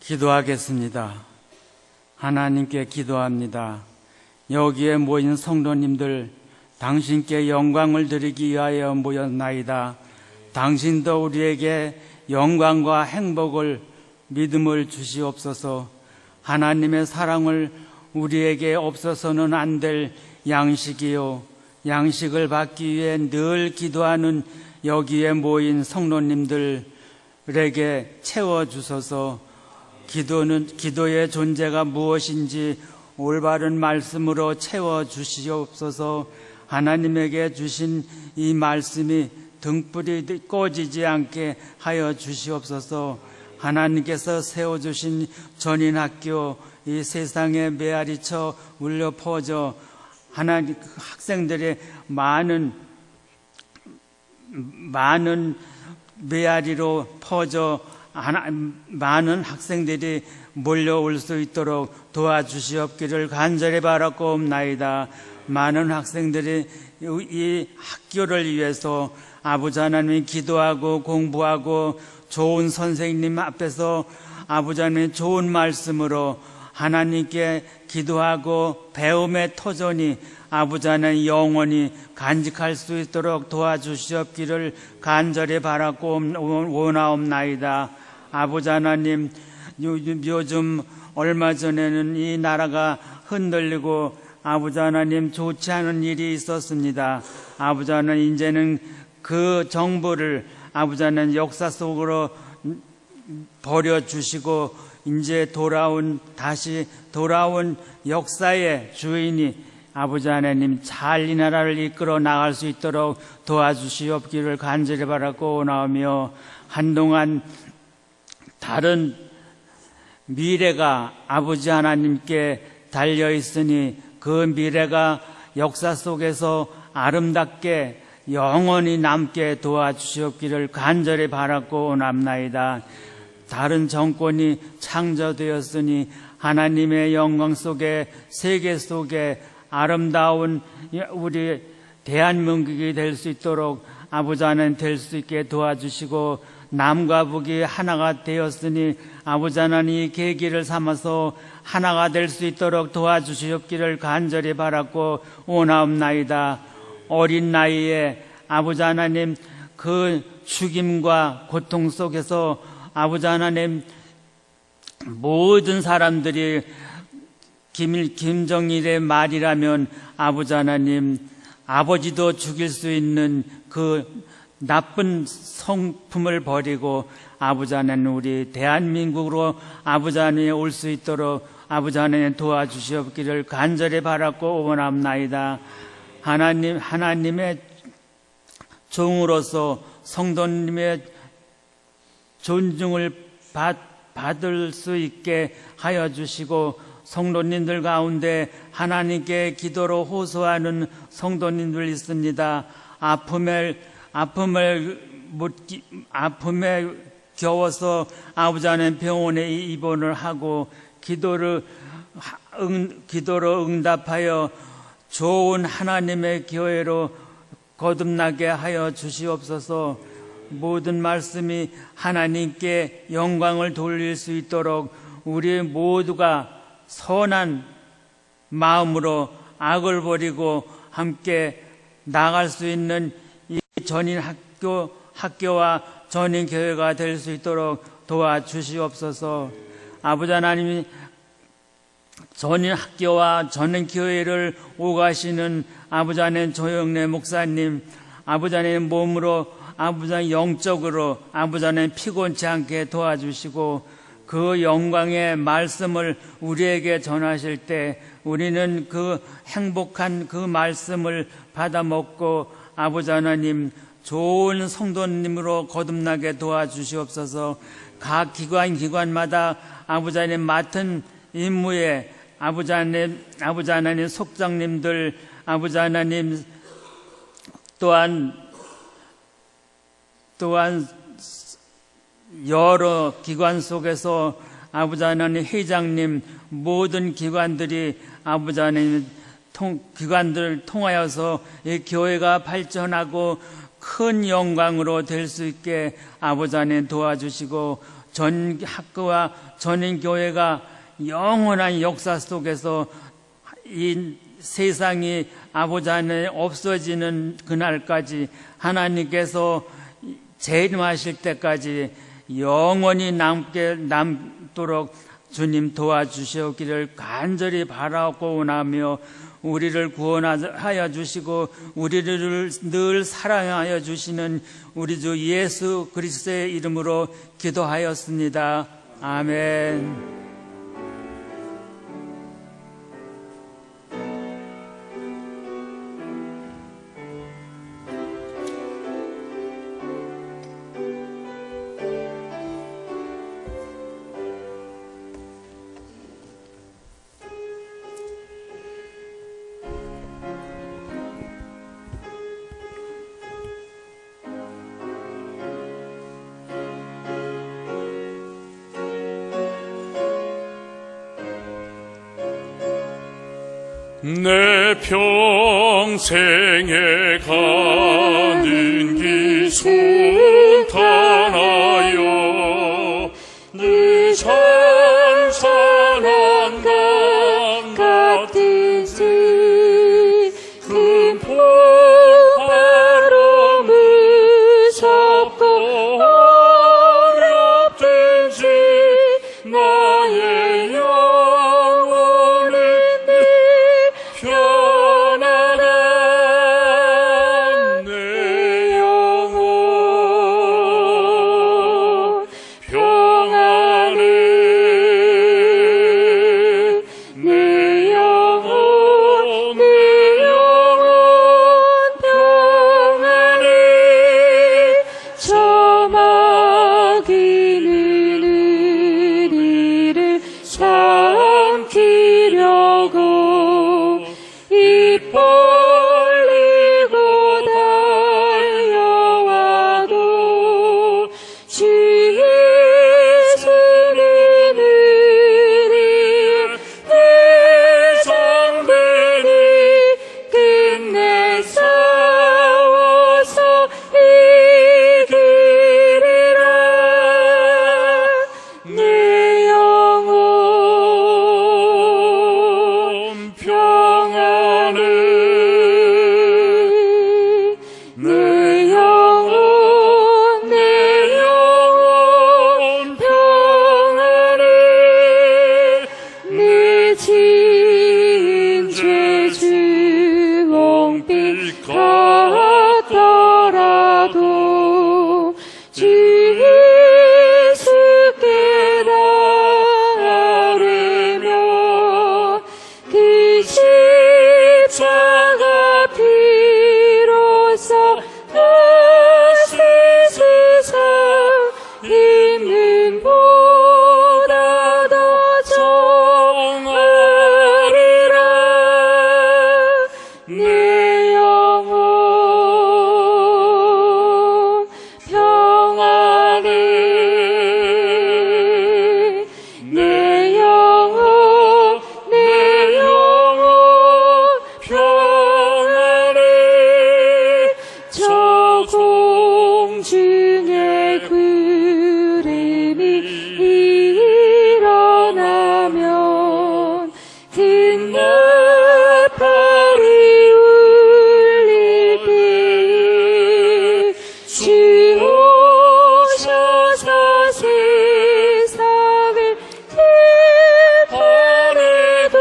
기도하겠습니다. 하나님께 기도합니다. 여기에 모인 성도님들, 당신께 영광을 드리기 위하여 모였나이다. 당신도 우리에게 영광과 행복을, 믿음을 주시옵소서. 하나님의 사랑을 우리에게 없어서는 안 될 양식이요, 양식을 받기 위해 늘 기도하는 여기에 모인 성도님들에게 채워주소서. 기도의 존재가 무엇인지 올바른 말씀으로 채워주시옵소서. 하나님에게 주신 이 말씀이 등불이 꺼지지 않게 하여 주시옵소서. 하나님께서 세워주신 전인학교, 이 세상에 메아리쳐 울려 퍼져 하나님 학생들의 많은 메아리로 퍼져 많은 학생들이 몰려올 수 있도록 도와주시옵기를 간절히 바라옵나이다. 많은 학생들이 이 학교를 위해서 아버지 하나님 기도하고 공부하고 좋은 선생님 앞에서 아버지 하나님 좋은 말씀으로 하나님께 기도하고 배움의 터전이 아버지 하나님 영원히 간직할 수 있도록 도와주시옵기를 간절히 바라고 원하옵나이다. 아버지 하나님, 요즘 얼마 전에는 이 나라가 흔들리고 아버지 하나님 좋지 않은 일이 있었습니다. 아버지 하나님, 이제는 그 정부를 아버지 하나님 역사 속으로 버려주시고 이제 다시 돌아온 역사의 주인이 아버지 하나님 잘 이 나라를 이끌어 나갈 수 있도록 도와주시옵기를 간절히 바라고 원하오며, 한동안 다른 미래가 아버지 하나님께 달려있으니 그 미래가 역사 속에서 아름답게 영원히 남게 도와주시옵기를 간절히 바라고 원합나이다. 다른 정권이 창조되었으니 하나님의 영광 속에, 세계 속에 아름다운 우리 대한민국이 될 수 있도록 아버지 하나님 될 수 있게 도와주시고, 남과 북이 하나가 되었으니 아버지 하나님 이 계기를 삼아서 하나가 될 수 있도록 도와주시옵기를 간절히 바라고 원하옵나이다. 어린 나이에 아버지 하나님 그 죽임과 고통 속에서 아버지 하나님 모든 사람들이 김정일의 말이라면 아버지 하나님 아버지도 죽일 수 있는 그 나쁜 성품을 버리고 아버지 하나님 우리 대한민국으로 아버지 하나님 올 수 있도록 아버지 하나님 도와주시옵기를 간절히 바라고 원합나이다. 하나님의 종으로서 성도님의 존중을 받을 수 있게 하여 주시고, 성도님들 가운데 하나님께 기도로 호소하는 성도님들 있습니다. 아픔에 겨워서 아버지 하나님 병원에 입원을 하고 기도로 응답하여 좋은 하나님의 교회로 거듭나게 하여 주시옵소서. 모든 말씀이 하나님께 영광을 돌릴 수 있도록 우리 모두가 선한 마음으로 악을 버리고 함께 나갈 수 있는 이 전인 학교와 전인 교회가 될 수 있도록 도와주시옵소서. 아버지 하나님이 전인 학교와 전인 교회를 오가시는 아버지 하나님 조영래 목사님, 아버지 하나님 몸으로 아버지 하나님 영적으로 아버지 하나님 피곤치 않게 도와주시고, 그 영광의 말씀을 우리에게 전하실 때 우리는 그 행복한 그 말씀을 받아 먹고 아버지 하나님 좋은 성도님으로 거듭나게 도와주시옵소서. 각 기관마다 아버지 하나님 맡은 임무에 아버지 하나님 속장님들, 아버지 하나님 또한 여러 기관 속에서 아버지 하나님 회장님, 모든 기관들이 아버지 하나님 기관들을 통하여서 이 교회가 발전하고 큰 영광으로 될 수 있게 아버지 하나님 도와주시고, 전 학교와 전인교회가 영원한 역사 속에서 이 세상이 아버지 안에 없어지는 그날까지 하나님께서 재림하실 때까지 영원히 남도록 주님 도와주시기를 간절히 바라고 원하며 우리를 구원하여 주시고 우리를 늘 사랑하여 주시는 우리 주 예수 그리스도의 이름으로 기도하였습니다. 아멘. 내 평생에 가는 길 순탄하여 늘 산산한 강 같은지 큰 폭발로 무섭고 어렵든지 나의 영혼은 늘 편안한 내 영혼 평안해 내 영혼 평안해 저마귀는 우리를 삼키려고 입 벌리고 달려와도 주 예수는 우리의 대장되니 끝내 싸워서 이기리라 내 영혼 평안해 내 영혼 평안해 내 지은 죄 주홍빛 같더라도 주 예수께 나아가며 그 십자가 피로써 다시 세상 있는 보다 더 정하리라 내 영혼 평안해 내 영혼 평안해 저 공중의 구름이 일어나면 큰 나팔이 울릴 때에 주 오셔서 세상을 재판해도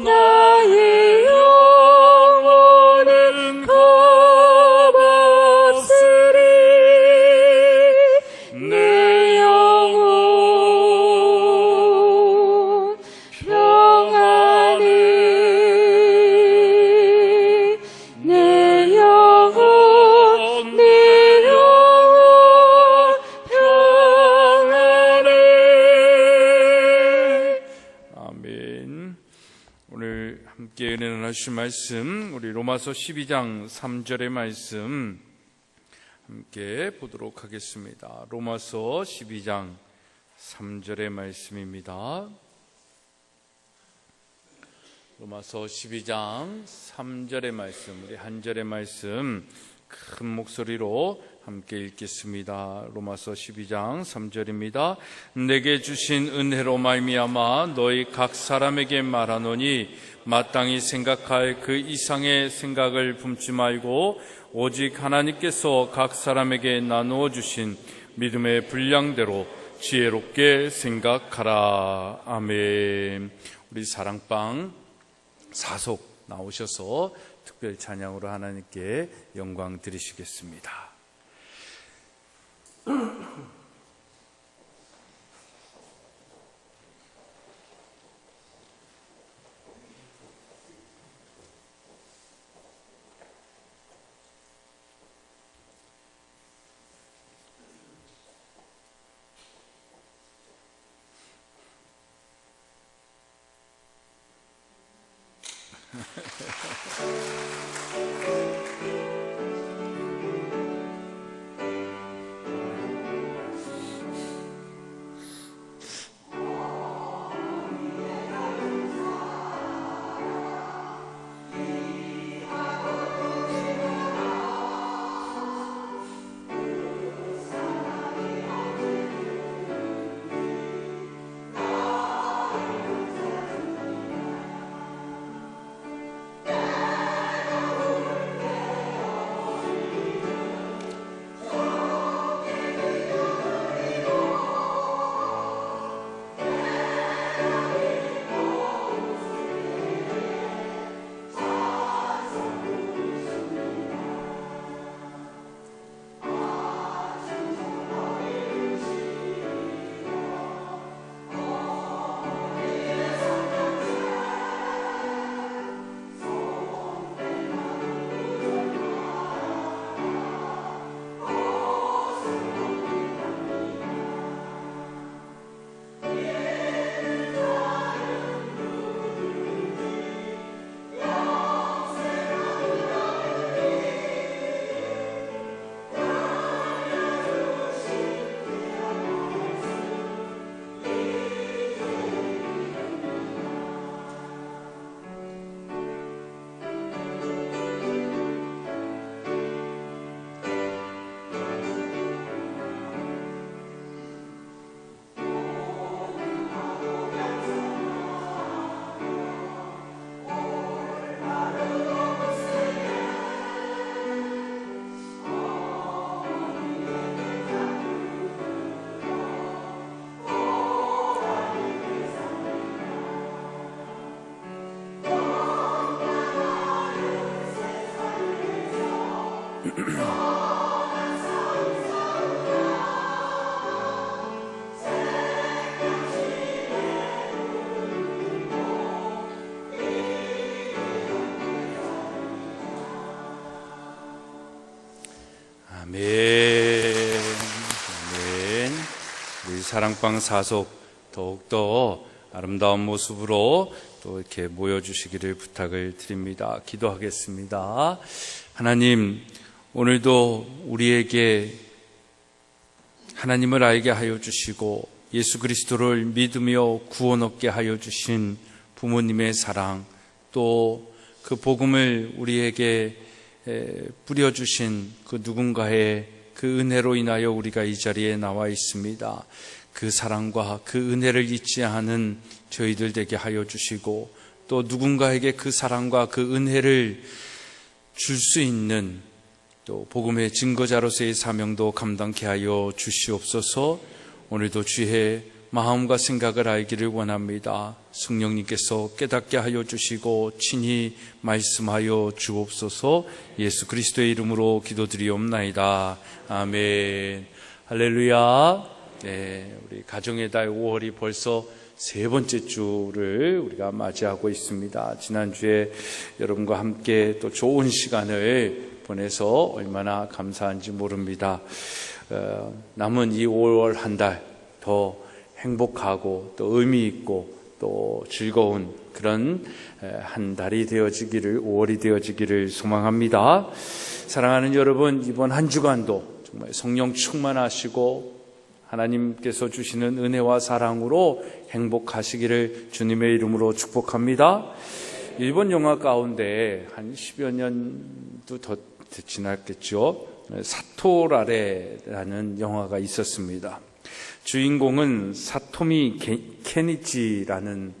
나의 영혼은 겁없으리 내 영혼 평안해 내 영혼 평안해 아멘. 오늘 함께 은혜 나누실 말씀 우리 로마서 12장 3절의 말씀 함께 보도록 하겠습니다. 로마서 12장 3절의 말씀입니다. 로마서 12장 3절의 말씀, 우리 한 절의 말씀 큰 목소리로 함께 읽겠습니다. 로마서 12장 3절입니다. 내게 주신 은혜로 말미암아 너희 각 사람에게 말하노니 마땅히 생각할 그 이상의 생각을 품지 말고 오직 하나님께서 각 사람에게 나누어 주신 믿음의 분량대로 지혜롭게 생각하라. 아멘. 우리 사랑방 사속 나오셔서 특별 찬양으로 하나님께 영광 드리시겠습니다. 아멘. 아멘. 우리 사랑방 사속 더욱더 아름다운 모습으로 또 이렇게 모여주시기를 부탁을 드립니다. 기도하겠습니다. 하나님, 오늘도 우리에게 하나님을 알게 하여 주시고 예수 그리스도를 믿으며 구원 얻게 하여 주신 부모님의 사랑, 또 그 복음을 우리에게 뿌려주신 그 누군가의 그 은혜로 인하여 우리가 이 자리에 나와 있습니다. 그 사랑과 그 은혜를 잊지 않은 저희들 되게 하여 주시고, 또 누군가에게 그 사랑과 그 은혜를 줄 수 있는 또 복음의 증거자로서의 사명도 감당케 하여 주시옵소서. 오늘도 주의 마음과 생각을 알기를 원합니다. 성령님께서 깨닫게 하여 주시고 친히 말씀하여 주옵소서. 예수 그리스도의 이름으로 기도드리옵나이다. 아멘. 할렐루야. 네, 우리 가정의 달 5월이 벌써 세 번째 주를 우리가 맞이하고 있습니다. 지난주에 여러분과 함께 또 좋은 시간을 보내서 얼마나 감사한지 모릅니다. 남은 이 5월 한 달 더 행복하고 또 의미 있고 또 즐거운 그런 한 달이 되어지기를, 5월이 되어지기를 소망합니다. 사랑하는 여러분, 이번 한 주간도 정말 성령 충만하시고 하나님께서 주시는 은혜와 사랑으로 행복하시기를 주님의 이름으로 축복합니다. 일본 영화 가운데 한 10여 년도 더 지났겠죠. 사토라레라는 영화가 있었습니다. 주인공은 사토미 케니치라는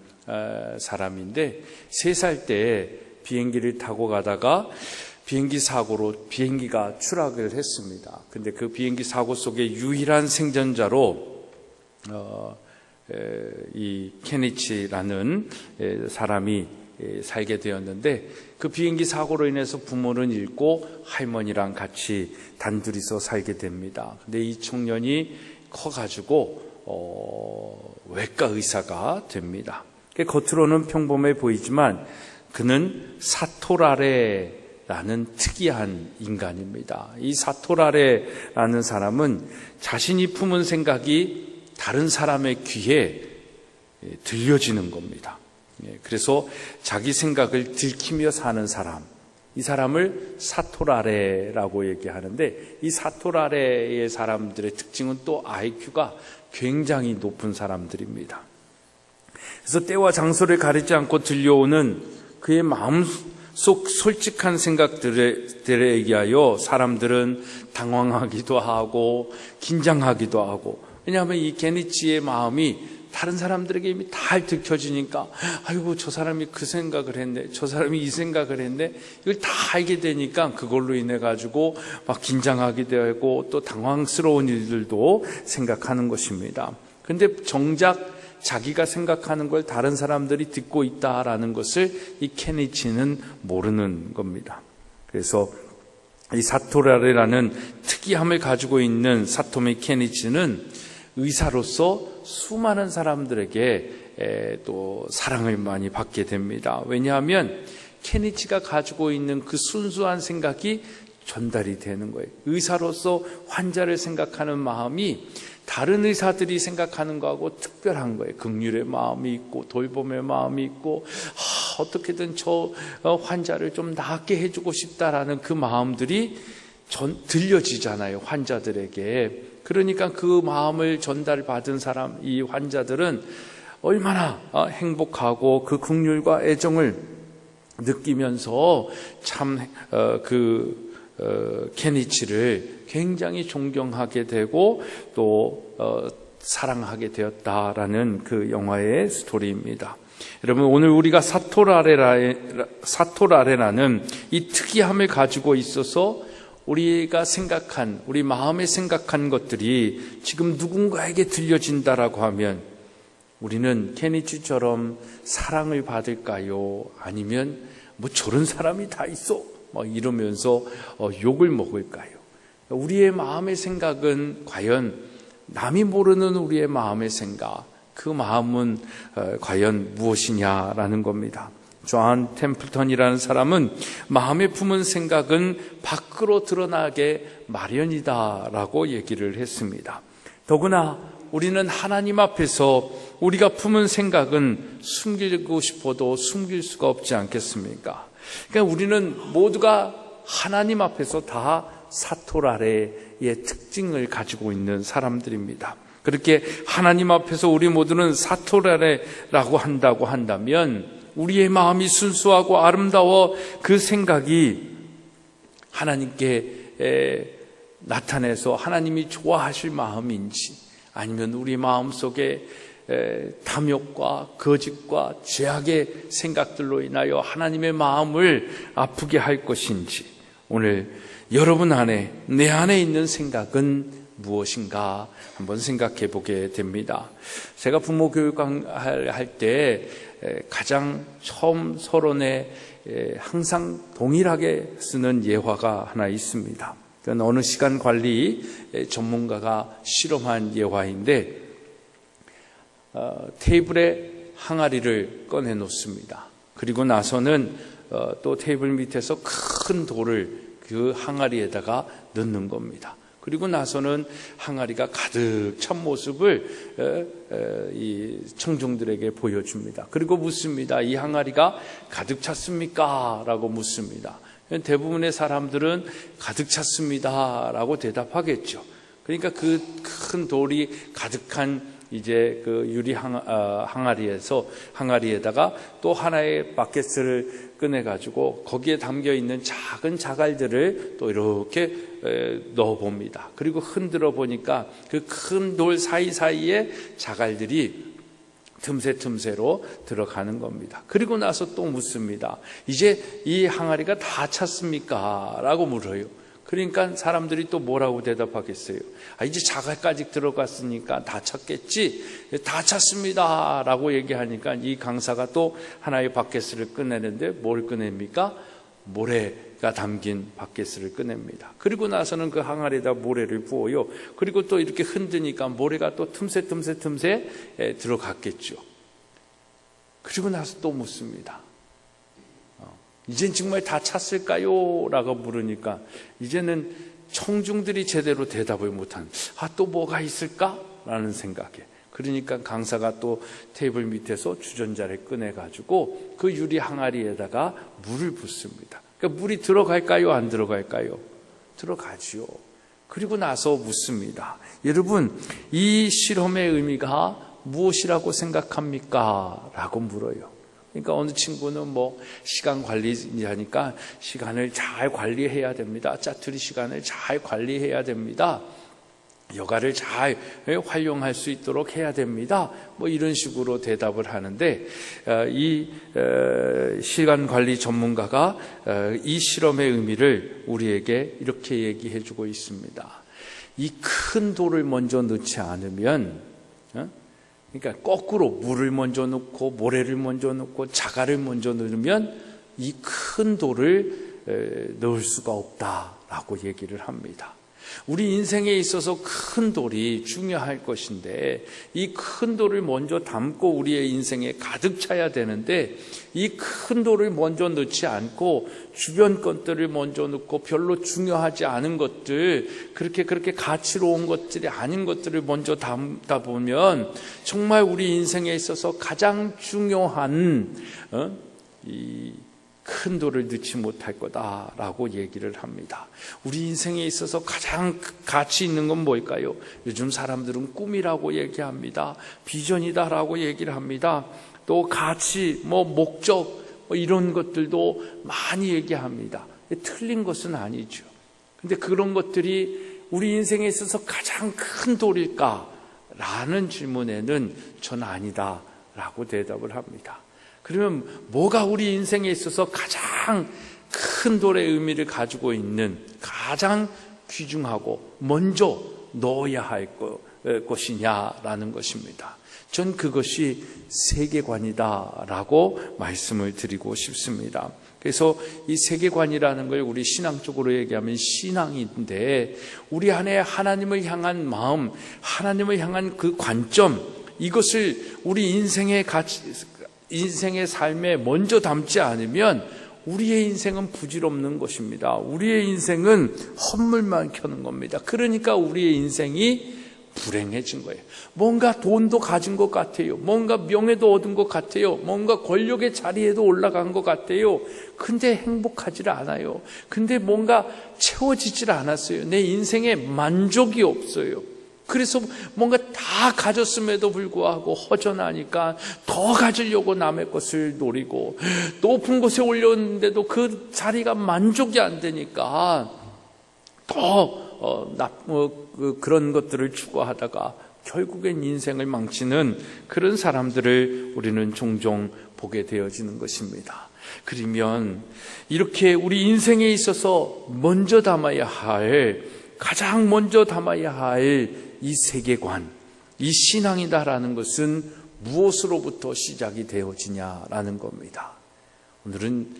사람인데 3살 때 비행기를 타고 가다가 비행기 사고로 비행기가 추락을 했습니다. 근데 그 비행기 사고 속에 유일한 생존자로 이 케니치라는 사람이 살게 되었는데 그 비행기 사고로 인해서 부모는 잃고 할머니랑 같이 단둘이서 살게 됩니다. 근데 이 청년이 커가지고 외과 의사가 됩니다. 겉으로는 평범해 보이지만 그는 사토라레라는 특이한 인간입니다. 이 사토라레라는 사람은 자신이 품은 생각이 다른 사람의 귀에 들려지는 겁니다. 그래서 자기 생각을 들키며 사는 사람, 이 사람을 사토라레라고 얘기하는데, 이 사토라레의 사람들의 특징은 또 IQ가 굉장히 높은 사람들입니다. 그래서 때와 장소를 가리지 않고 들려오는 그의 마음속 솔직한 생각들에 의하여 사람들은 당황하기도 하고 긴장하기도 하고, 왜냐하면 이 케니치의 마음이 다른 사람들에게 이미 다 들켜지니까, 아이고 저 사람이 그 생각을 했네, 저 사람이 이 생각을 했네, 이걸 다 알게 되니까 그걸로 인해 가지고 막 긴장하게 되고 또 당황스러운 일들도 생각하는 것입니다. 그런데 정작 자기가 생각하는 걸 다른 사람들이 듣고 있다라는 것을 이 케니치는 모르는 겁니다. 그래서 이 사토라레라는 특이함을 가지고 있는 사토미 케니치는 의사로서 수많은 사람들에게 또 사랑을 많이 받게 됩니다. 왜냐하면 케니치가 가지고 있는 그 순수한 생각이 전달이 되는 거예요. 의사로서 환자를 생각하는 마음이 다른 의사들이 생각하는 거하고 특별한 거예요. 긍휼의 마음이 있고 돌봄의 마음이 있고 어떻게든 저 환자를 좀 낫게 해주고 싶다라는 그 마음들이 들려지잖아요, 환자들에게. 그러니까 그 마음을 전달받은 사람, 이 환자들은 얼마나 행복하고 그 긍휼과 애정을 느끼면서 참 케니치를 굉장히 존경하게 되고 또 사랑하게 되었다라는 그 영화의 스토리입니다. 여러분, 오늘 우리가 사토라레라는 이 특이함을 가지고 있어서 우리가 생각한, 우리 마음에 생각한 것들이 지금 누군가에게 들려진다라고 하면 우리는 케니치처럼 사랑을 받을까요? 아니면 뭐 저런 사람이 다 있어? 뭐 이러면서 욕을 먹을까요? 우리의 마음의 생각은 과연 남이 모르는 우리의 마음의 생각, 그 마음은 과연 무엇이냐라는 겁니다. 존 템플턴이라는 사람은 마음에 품은 생각은 밖으로 드러나게 마련이다라고 얘기를 했습니다. 더구나 우리는 하나님 앞에서 우리가 품은 생각은 숨기고 싶어도 숨길 수가 없지 않겠습니까? 그러니까 우리는 모두가 하나님 앞에서 다 사토라레의 특징을 가지고 있는 사람들입니다. 그렇게 하나님 앞에서 우리 모두는 사토라레라고 한다고 한다면 우리의 마음이 순수하고 아름다워 그 생각이 하나님께 나타내서 하나님이 좋아하실 마음인지, 아니면 우리 마음속에 탐욕과 거짓과 죄악의 생각들로 인하여 하나님의 마음을 아프게 할 것인지, 오늘 여러분 안에, 내 안에 있는 생각은 무엇인가 한번 생각해 보게 됩니다. 제가 부모 교육할 때 가장 처음 서론에 항상 동일하게 쓰는 예화가 하나 있습니다. 그건 어느 시간 관리 전문가가 실험한 예화인데, 테이블에 항아리를 꺼내 놓습니다. 그리고 나서는 또 테이블 밑에서 큰 돌을 그 항아리에다가 넣는 겁니다. 그리고 나서는 항아리가 가득 찬 모습을 이 청중들에게 보여줍니다. 그리고 묻습니다. 이 항아리가 가득 찼습니까? 라고 묻습니다. 대부분의 사람들은 가득 찼습니다 라고 대답하겠죠. 그러니까 그 큰 돌이 가득한 이제 그 항아리에다가 또 하나의 바켓을 꺼내가지고 거기에 담겨 있는 작은 자갈들을 또 이렇게 넣어 봅니다. 그리고 흔들어 보니까 그 큰 돌 사이사이에 자갈들이 틈새로 들어가는 겁니다. 그리고 나서 또 묻습니다. 이제 이 항아리가 다 찼습니까? 라고 물어요. 그러니까 사람들이 또 뭐라고 대답하겠어요? 이제 자갈까지 들어갔으니까 다 찼겠지? 다 찼습니다. 라고 얘기하니까 이 강사가 또 하나의 바켓을 꺼내는데 뭘 꺼냅니까? 모래가 담긴 바켓을 꺼냅니다. 그리고 나서는 그 항아리에다 모래를 부어요. 그리고 또 이렇게 흔드니까 모래가 또 틈새 들어갔겠죠. 그리고 나서 또 묻습니다. 이젠 정말 다 찼을까요? 라고 물으니까 이제는 청중들이 제대로 대답을 못한, 또 뭐가 있을까? 라는 생각에. 그러니까 강사가 또 테이블 밑에서 주전자를 꺼내가지고 그 유리 항아리에다가 물을 붓습니다. 그러니까 물이 들어갈까요? 안 들어갈까요? 들어가지요. 그리고 나서 묻습니다. 여러분, 이 실험의 의미가 무엇이라고 생각합니까? 라고 물어요. 그러니까 어느 친구는 시간 관리하니까 시간을 잘 관리해야 됩니다. 짜투리 시간을 잘 관리해야 됩니다. 여가를 잘 활용할 수 있도록 해야 됩니다. 이런 식으로 대답을 하는데, 이 시간 관리 전문가가 이 실험의 의미를 우리에게 이렇게 얘기해 주고 있습니다. 이 큰 돌을 먼저 넣지 않으면, 그러니까 거꾸로 물을 먼저 넣고 모래를 먼저 넣고 자갈을 먼저 넣으면 이 큰 돌을 넣을 수가 없다라고 얘기를 합니다. 우리 인생에 있어서 큰 돌이 중요할 것인데 이 큰 돌을 먼저 담고 우리의 인생에 가득 차야 되는데 이 큰 돌을 먼저 넣지 않고 주변 것들을 먼저 넣고 별로 중요하지 않은 것들, 그렇게 가치로운 것들이 아닌 것들을 먼저 담다 보면 정말 우리 인생에 있어서 가장 중요한 이 큰 돌을 넣지 못할 거다라고 얘기를 합니다. 우리 인생에 있어서 가장 가치 있는 건 뭘까요? 요즘 사람들은 꿈이라고 얘기합니다. 비전이다라고 얘기를 합니다. 또 가치, 목적, 이런 것들도 많이 얘기합니다. 틀린 것은 아니죠. 근데 그런 것들이 우리 인생에 있어서 가장 큰 돌일까? 라는 질문에는 전 아니다라고 대답을 합니다. 그러면 뭐가 우리 인생에 있어서 가장 큰 돌의 의미를 가지고 있는 가장 귀중하고 먼저 넣어야 할 것이냐라는 것입니다. 전 그것이 세계관이다라고 말씀을 드리고 싶습니다. 그래서 이 세계관이라는 걸 우리 신앙적으로 얘기하면 신앙인데 우리 안에 하나님을 향한 마음, 하나님을 향한 그 관점, 이것을 우리 인생의 삶에 먼저 담지 않으면 우리의 인생은 부질없는 것입니다. 우리의 인생은 헛물만 켜는 겁니다. 그러니까 우리의 인생이 불행해진 거예요. 뭔가 돈도 가진 것 같아요. 뭔가 명예도 얻은 것 같아요. 뭔가 권력의 자리에도 올라간 것 같아요. 근데 행복하지 않아요. 근데 뭔가 채워지질 않았어요. 내 인생에 만족이 없어요. 그래서 뭔가 다 가졌음에도 불구하고 허전하니까 더 가지려고 남의 것을 노리고 높은 곳에 올렸는데도 그 자리가 만족이 안 되니까 더 그런 것들을 추구하다가 결국엔 인생을 망치는 그런 사람들을 우리는 종종 보게 되어지는 것입니다. 그러면 이렇게 우리 인생에 있어서 먼저 담아야 할, 가장 먼저 담아야 할 이 세계관, 이 신앙이다라는 것은 무엇으로부터 시작이 되어지냐라는 겁니다. 오늘은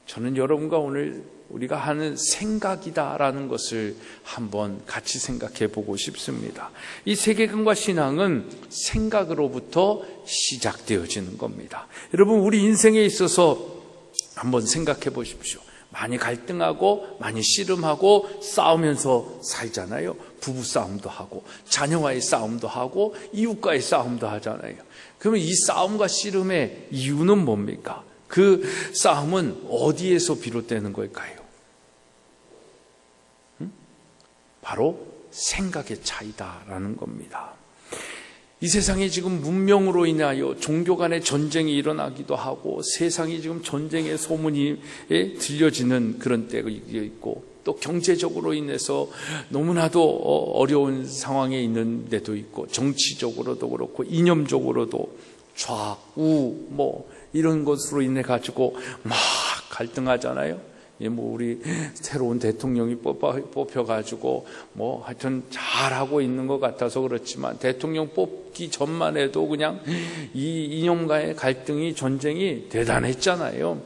저는 여러분과 오늘 우리가 하는 생각이다라는 것을 한번 같이 생각해 보고 싶습니다. 이 세계관과 신앙은 생각으로부터 시작되어지는 겁니다. 여러분, 우리 인생에 있어서 한번 생각해 보십시오. 많이 갈등하고 많이 씨름하고 싸우면서 살잖아요. 부부싸움도 하고 자녀와의 싸움도 하고 이웃과의 싸움도 하잖아요. 그러면 이 싸움과 씨름의 이유는 뭡니까? 그 싸움은 어디에서 비롯되는 걸까요? 바로 생각의 차이다라는 겁니다. 이 세상에 지금 문명으로 인하여 종교 간의 전쟁이 일어나기도 하고 세상이 지금 전쟁의 소문이 들려지는 그런 때가 있고 또 경제적으로 인해서 너무나도 어려운 상황에 있는 데도 있고 정치적으로도 그렇고 이념적으로도 좌우 뭐 이런 것으로 인해 가지고 막 갈등하잖아요. 우리 새로운 대통령이 뽑혀가지고 하여튼 잘하고 있는 것 같아서 그렇지만 대통령 뽑기 전만 해도 그냥 이 이념과의 갈등이 전쟁이 대단했잖아요.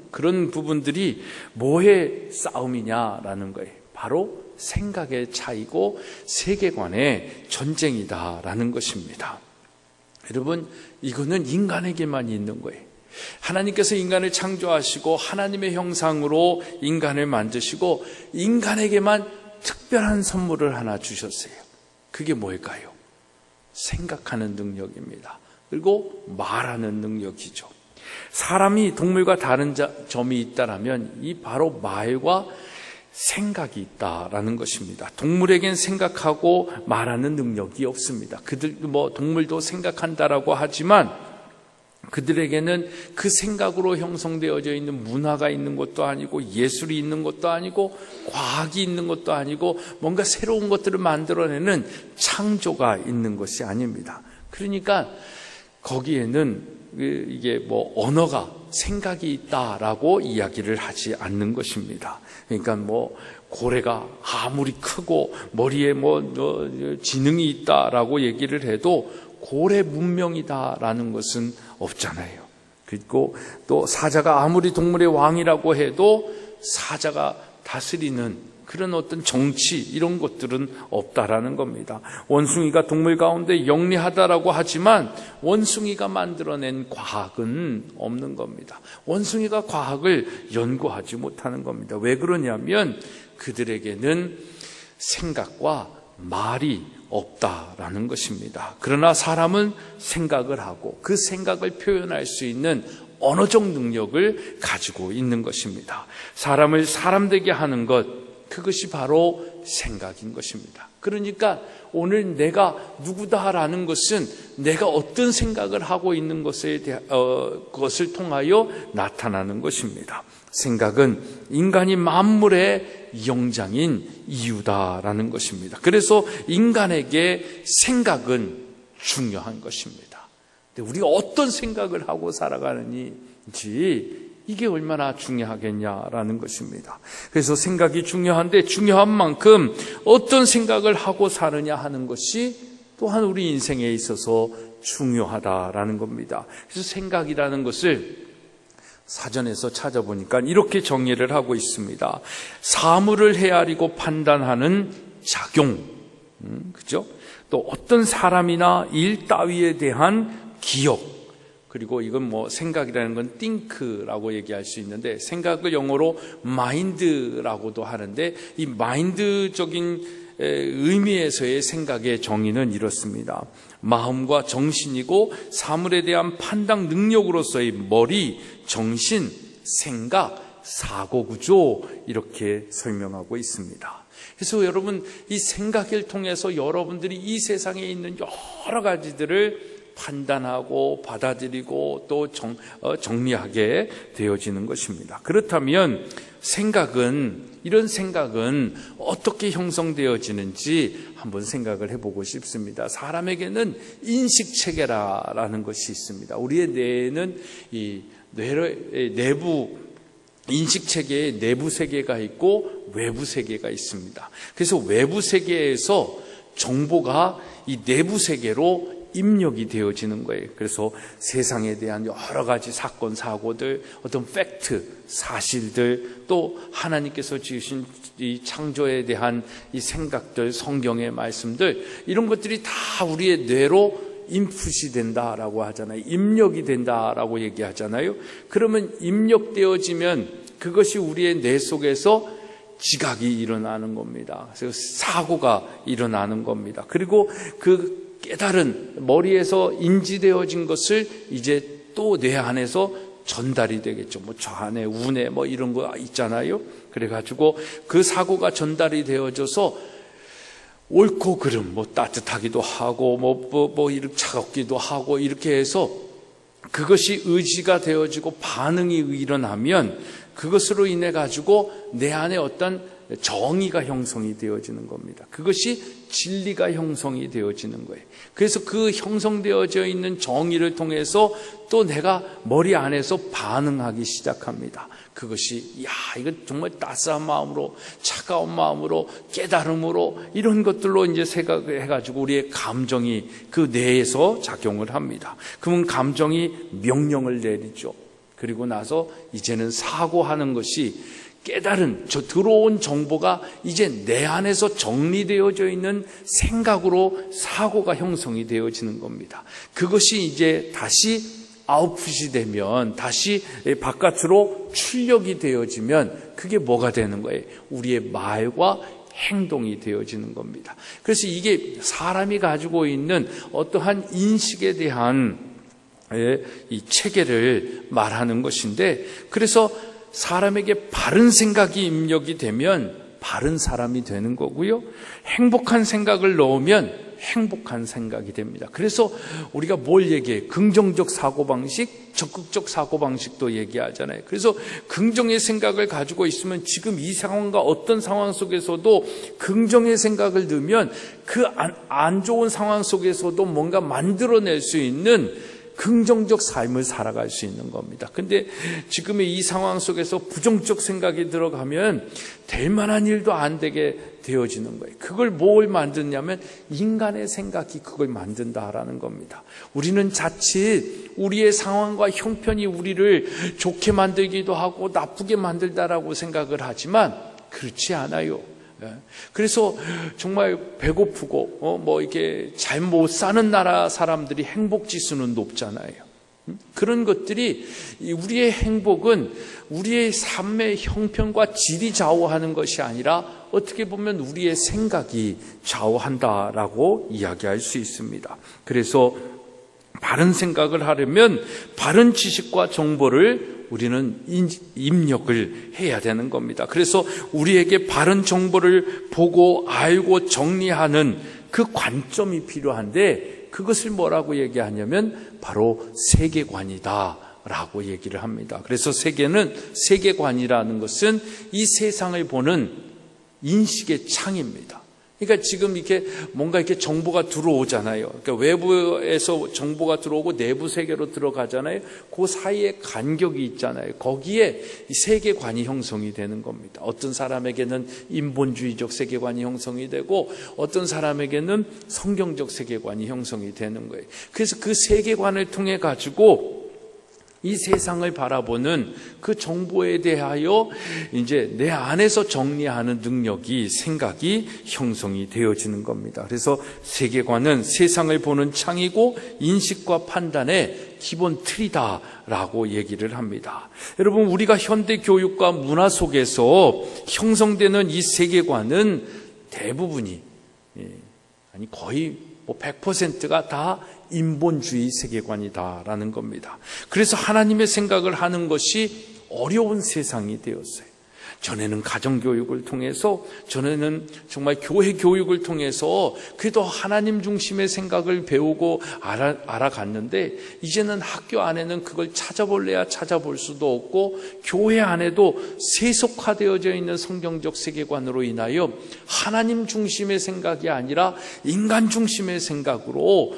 그런 부분들이 뭐의 싸움이냐라는 거예요. 바로 생각의 차이고 세계관의 전쟁이다라는 것입니다. 여러분, 이거는 인간에게만 있는 거예요. 하나님께서 인간을 창조하시고 하나님의 형상으로 인간을 만드시고 인간에게만 특별한 선물을 하나 주셨어요. 그게 뭘까요? 생각하는 능력입니다. 그리고 말하는 능력이죠. 사람이 동물과 다른 점이 있다라면 이 바로 말과 생각이 있다라는 것입니다. 동물에겐 생각하고 말하는 능력이 없습니다. 동물도 생각한다라고 하지만 그들에게는 그 생각으로 형성되어져 있는 문화가 있는 것도 아니고 예술이 있는 것도 아니고 과학이 있는 것도 아니고 뭔가 새로운 것들을 만들어내는 창조가 있는 것이 아닙니다. 그러니까 거기에는 이게 언어가 생각이 있다라고 이야기를 하지 않는 것입니다. 그러니까 고래가 아무리 크고 머리에 지능이 있다라고 얘기를 해도 고래 문명이다라는 것은 없잖아요. 그리고 또 사자가 아무리 동물의 왕이라고 해도 사자가 다스리는 그런 어떤 정치 이런 것들은 없다라는 겁니다. 원숭이가 동물 가운데 영리하다라고 하지만 원숭이가 만들어낸 과학은 없는 겁니다. 원숭이가 과학을 연구하지 못하는 겁니다. 왜 그러냐면 그들에게는 생각과 말이 없다라는 것입니다. 그러나 사람은 생각을 하고 그 생각을 표현할 수 있는 언어적 능력을 가지고 있는 것입니다. 사람을 사람 되게 하는 것, 그것이 바로 생각인 것입니다. 그러니까 오늘 내가 누구다라는 것은 내가 어떤 생각을 하고 있는 것을 통하여 나타나는 것입니다. 생각은 인간이 만물의 영장인 이유다라는 것입니다. 그래서 인간에게 생각은 중요한 것입니다. 우리가 어떤 생각을 하고 살아가는지 이게 얼마나 중요하겠냐라는 것입니다. 그래서 생각이 중요한데 중요한 만큼 어떤 생각을 하고 사느냐 하는 것이 또한 우리 인생에 있어서 중요하다라는 겁니다. 그래서 생각이라는 것을 사전에서 찾아보니까 이렇게 정의를 하고 있습니다. 사물을 헤아리고 판단하는 작용, 그죠? 또 어떤 사람이나 일 따위에 대한 기억, 그리고 이건 생각이라는 건 think라고 얘기할 수 있는데 생각을 영어로 mind라고도 하는데 이 mind적인 의미에서의 생각의 정의는 이렇습니다. 마음과 정신이고 사물에 대한 판단 능력으로서의 머리, 정신, 생각, 사고구조 이렇게 설명하고 있습니다. 그래서 여러분 이 생각을 통해서 여러분들이 이 세상에 있는 여러 가지들을 판단하고 받아들이고 또 정리하게 되어지는 것입니다. 그렇다면 이런 생각은 어떻게 형성되어지는지 한번 생각을 해보고 싶습니다. 사람에게는 인식체계라는 것이 있습니다. 우리의 뇌에는 이 내부 인식체계의 내부 세계가 있고 외부 세계가 있습니다. 그래서 외부 세계에서 정보가 이 내부 세계로 입력이 되어지는 거예요. 그래서 세상에 대한 여러 가지 사건, 사고들, 어떤 팩트, 사실들, 또 하나님께서 지으신 이 창조에 대한 이 생각들, 성경의 말씀들, 이런 것들이 다 우리의 뇌로 인풋이 된다라고 하잖아요. 입력이 된다라고 얘기하잖아요. 그러면 입력되어지면 그것이 우리의 뇌 속에서 지각이 일어나는 겁니다. 그래서 사고가 일어나는 겁니다. 그리고 그 깨달은 머리에서 인지되어진 것을 이제 또 뇌 안에서 전달이 되겠죠. 좌뇌, 우뇌 이런 거 있잖아요. 그래가지고 그 사고가 전달이 되어져서 옳고 그름, 따뜻하기도 하고, 이렇게 차갑기도 하고, 이렇게 해서 그것이 의지가 되어지고 반응이 일어나면 그것으로 인해 가지고 내 안에 어떤 정의가 형성이 되어지는 겁니다. 그것이 진리가 형성이 되어지는 거예요. 그래서 그 형성되어져 있는 정의를 통해서 또 내가 머리 안에서 반응하기 시작합니다. 그것이 이거 정말 따스한 마음으로, 차가운 마음으로, 깨달음으로, 이런 것들로 이제 생각해가지고 우리의 감정이 그 뇌에서 작용을 합니다. 그러면 감정이 명령을 내리죠. 그리고 나서 이제는 사고하는 것이 깨달은 들어온 정보가 이제 내 안에서 정리되어져 있는 생각으로 사고가 형성이 되어지는 겁니다. 그것이 이제 다시 아웃풋이 되면, 다시 바깥으로 출력이 되어지면 그게 뭐가 되는 거예요? 우리의 말과 행동이 되어지는 겁니다. 그래서 이게 사람이 가지고 있는 어떠한 인식에 대한 이 체계를 말하는 것인데, 그래서 사람에게 바른 생각이 입력이 되면 바른 사람이 되는 거고요, 행복한 생각을 넣으면 행복한 생각이 됩니다. 그래서 우리가 뭘 얘기해? 긍정적 사고방식, 적극적 사고방식도 얘기하잖아요. 그래서 긍정의 생각을 가지고 있으면 지금 이 상황과 어떤 상황 속에서도 긍정의 생각을 넣으면 그 안 좋은 상황 속에서도 뭔가 만들어낼 수 있는 긍정적 삶을 살아갈 수 있는 겁니다. 근데 지금의 이 상황 속에서 부정적 생각이 들어가면 될 만한 일도 안 되게 되어지는 거예요. 그걸 뭘 만드냐면 인간의 생각이 그걸 만든다라는 겁니다. 우리는 자칫 우리의 상황과 형편이 우리를 좋게 만들기도 하고 나쁘게 만들다라고 생각을 하지만 그렇지 않아요. 그래서 정말 배고프고 이렇게 잘 못 사는 나라 사람들이 행복 지수는 높잖아요. 그런 것들이, 우리의 행복은 우리의 삶의 형편과 질이 좌우하는 것이 아니라 어떻게 보면 우리의 생각이 좌우한다라고 이야기할 수 있습니다. 그래서 바른 생각을 하려면 바른 지식과 정보를 우리는 입력을 해야 되는 겁니다. 그래서 우리에게 바른 정보를 보고 알고 정리하는 그 관점이 필요한데, 그것을 뭐라고 얘기하냐면 바로 세계관이다 라고 얘기를 합니다. 그래서 세계관이라는 것은 이 세상을 보는 인식의 창입니다. 그러니까 지금 이렇게 뭔가 이렇게 정보가 들어오잖아요. 그러니까 외부에서 정보가 들어오고 내부 세계로 들어가잖아요. 그 사이에 간격이 있잖아요. 거기에 이 세계관이 형성이 되는 겁니다. 어떤 사람에게는 인본주의적 세계관이 형성이 되고 어떤 사람에게는 성경적 세계관이 형성이 되는 거예요. 그래서 그 세계관을 통해 가지고 이 세상을 바라보는 그 정보에 대하여 이제 내 안에서 정리하는 능력이, 생각이 형성이 되어지는 겁니다. 그래서 세계관은 세상을 보는 창이고 인식과 판단의 기본 틀이다라고 얘기를 합니다. 여러분, 우리가 현대 교육과 문화 속에서 형성되는 이 세계관은 대부분이, 아니 거의 100%가 다 인본주의 세계관이다라는 겁니다. 그래서 하나님의 생각을 하는 것이 어려운 세상이 되었어요. 전에는 가정교육을 통해서, 전에는 정말 교회 교육을 통해서 그래도 하나님 중심의 생각을 배우고 알아갔는데, 이제는 학교 안에는 그걸 찾아볼래야 찾아볼 수도 없고, 교회 안에도 세속화되어져 있는 성경적 세계관으로 인하여 하나님 중심의 생각이 아니라 인간 중심의 생각으로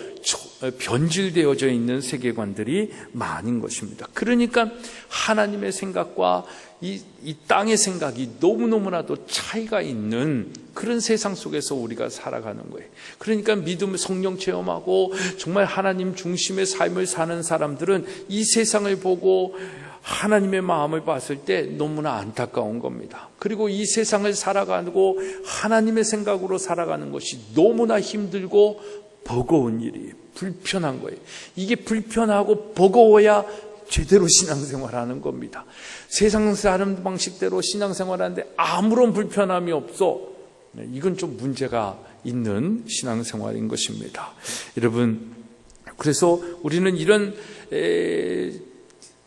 변질되어져 있는 세계관들이 많은 것입니다. 그러니까 하나님의 생각과 이 땅의 생각이 너무너무나도 차이가 있는 그런 세상 속에서 우리가 살아가는 거예요. 그러니까 믿음을 성령 체험하고 정말 하나님 중심의 삶을 사는 사람들은 이 세상을 보고 하나님의 마음을 봤을 때 너무나 안타까운 겁니다. 그리고 이 세상을 살아가고 하나님의 생각으로 살아가는 것이 너무나 힘들고 버거운 일이에요. 불편한 거예요. 이게 불편하고 버거워야 제대로 신앙생활하는 겁니다. 세상 사람 방식대로 신앙생활하는데 아무런 불편함이 없어. 이건 좀 문제가 있는 신앙생활인 것입니다. 여러분, 그래서 우리는 이런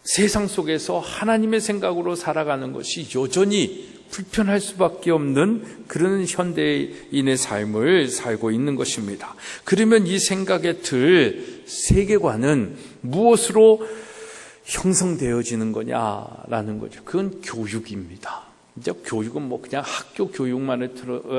세상 속에서 하나님의 생각으로 살아가는 것이 여전히 불편할 수밖에 없는 그런 현대인의 삶을 살고 있는 것입니다. 그러면 이 생각의 틀, 세계관은 무엇으로 형성되어지는 거냐라는 거죠. 그건 교육입니다. 이제 교육은 뭐 그냥 학교 교육만을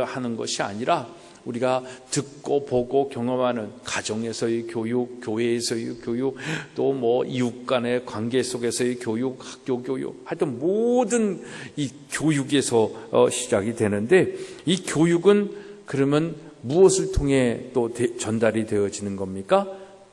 하는 것이 아니라 우리가 듣고 보고 경험하는 가정에서의 교육, 교회에서의 교육, 또 뭐 이웃 간의 관계 속에서의 교육, 학교 교육, 하여튼 모든 이 교육에서 시작이 되는데, 이 교육은 그러면 무엇을 통해 또 전달이 되어지는 겁니까?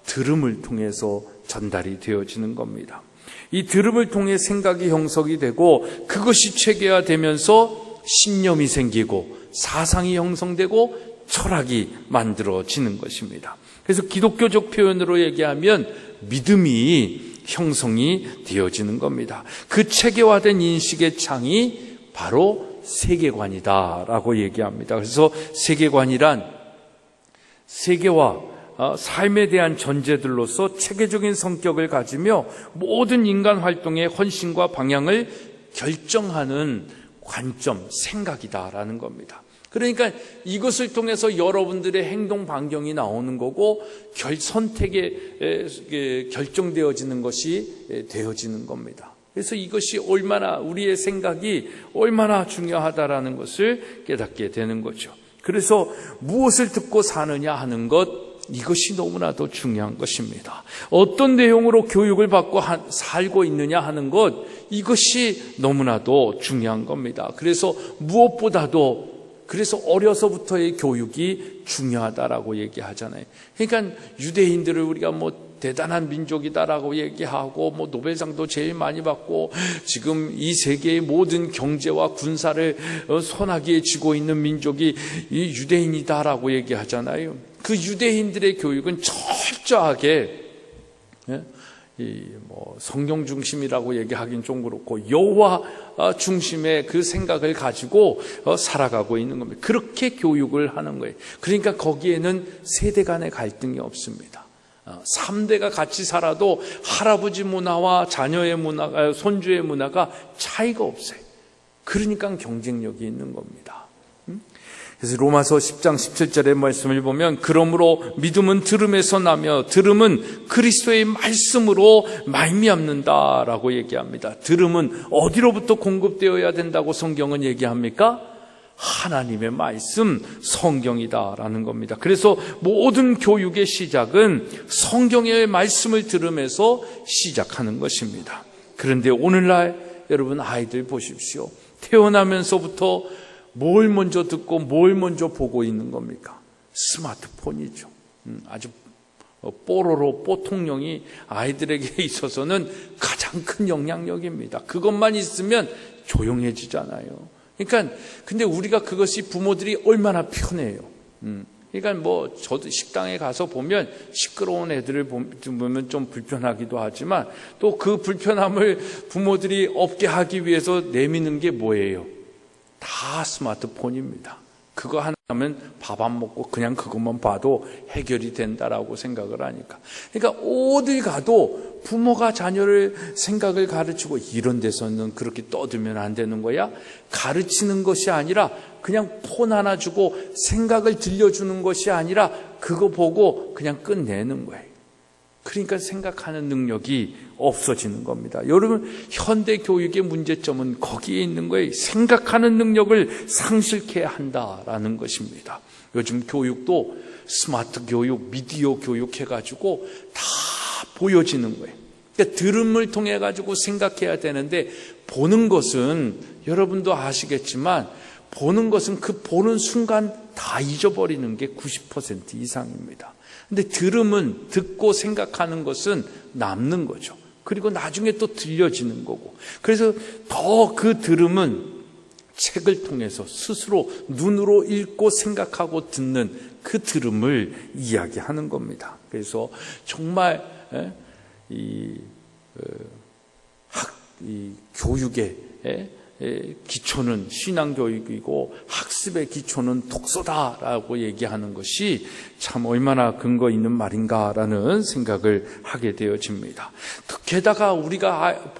들음을 통해서 전달이 되어지는 겁니다. 이 들음을 통해 생각이 형성이 되고 그것이 체계화되면서 신념이 생기고 사상이 형성되고 철학이 만들어지는 것입니다. 그래서 기독교적 표현으로 얘기하면 믿음이 형성이 되어지는 겁니다. 그 체계화된 인식의 창이 바로 세계관이다라고 얘기합니다. 그래서 세계관이란 세계와 삶에 대한 전제들로서 체계적인 성격을 가지며 모든 인간 활동의 헌신과 방향을 결정하는 관점, 생각이다라는 겁니다. 그러니까 이것을 통해서 여러분들의 행동 반경이 나오는 거고 선택에 결정되어지는 것이 되어지는 겁니다. 그래서 이것이 얼마나 우리의 생각이 얼마나 중요하다라는 것을 깨닫게 되는 거죠. 그래서 무엇을 듣고 사느냐 하는 것, 이것이 너무나도 중요한 것입니다. 어떤 내용으로 교육을 받고 살고 있느냐 하는 것, 이것이 너무나도 중요한 겁니다. 그래서 무엇보다도 그래서 어려서부터의 교육이 중요하다라고 얘기하잖아요. 그러니까 유대인들을 우리가 뭐 대단한 민족이다라고 얘기하고 뭐 노벨상도 제일 많이 받고 지금 이 세계의 모든 경제와 군사를 손아귀에 쥐고 있는 민족이 이 유대인이다라고 얘기하잖아요. 그 유대인들의 교육은 철저하게 성경 중심이라고 얘기하긴 좀 그렇고 여호와 중심의 그 생각을 가지고 살아가고 있는 겁니다. 그렇게 교육을 하는 거예요. 그러니까 거기에는 세대 간의 갈등이 없습니다. 3대가 같이 살아도 할아버지 문화와 자녀의 문화가, 손주의 문화가 차이가 없어요. 그러니까 경쟁력이 있는 겁니다. 그래서 로마서 10장 17절의 말씀을 보면 그러므로 믿음은 들음에서 나며 들음은 그리스도의 말씀으로 말미암는다라고 얘기합니다. 들음은 어디로부터 공급되어야 된다고 성경은 얘기합니까? 하나님의 말씀, 성경이다라는 겁니다. 그래서 모든 교육의 시작은 성경의 말씀을 들으면서 시작하는 것입니다. 그런데 오늘날 여러분 아이들 보십시오. 태어나면서부터 뭘 먼저 듣고 뭘 먼저 보고 있는 겁니까? 스마트폰이죠. 아주 뽀로로 뽀통령이 아이들에게 있어서는 가장 큰 영향력입니다. 그것만 있으면 조용해지잖아요. 그러니까 근데 우리가 그것이 부모들이 얼마나 편해요. 그러니까 뭐 저도 식당에 가서 보면 시끄러운 애들을 보면 좀 불편하기도 하지만 또 그 불편함을 부모들이 없게 하기 위해서 내미는 게 뭐예요? 다 스마트폰입니다. 그거 하나면 밥 안 먹고 그냥 그것만 봐도 해결이 된다라고 생각을 하니까. 그러니까 어딜 가도 부모가 자녀를 생각을 가르치고 이런 데서는 그렇게 떠들면 안 되는 거야? 가르치는 것이 아니라 그냥 폰 하나 주고 생각을 들려주는 것이 아니라 그거 보고 그냥 끝내는 거예요. 그러니까 생각하는 능력이 없어지는 겁니다. 여러분, 현대 교육의 문제점은 거기에 있는 거예요. 생각하는 능력을 상실케 한다라는 것입니다. 요즘 교육도 스마트 교육, 미디어 교육 해가지고 다 보여지는 거예요. 그러니까 들음을 통해 가지고 생각해야 되는데 보는 것은 여러분도 아시겠지만 보는 것은 그 보는 순간 다 잊어버리는 게 90% 이상입니다. 근데 들음은 듣고 생각하는 것은 남는 거죠. 그리고 나중에 또 들려지는 거고. 그래서 더 그 들음은 책을 통해서 스스로 눈으로 읽고 생각하고 듣는 그 들음을 이야기하는 겁니다. 그래서 정말 이 교육의 기초는 신앙교육이고 학습의 기초는 독서다라고 얘기하는 것이 참 얼마나 근거 있는 말인가라는 생각을 하게 되어집니다. 게다가 우리가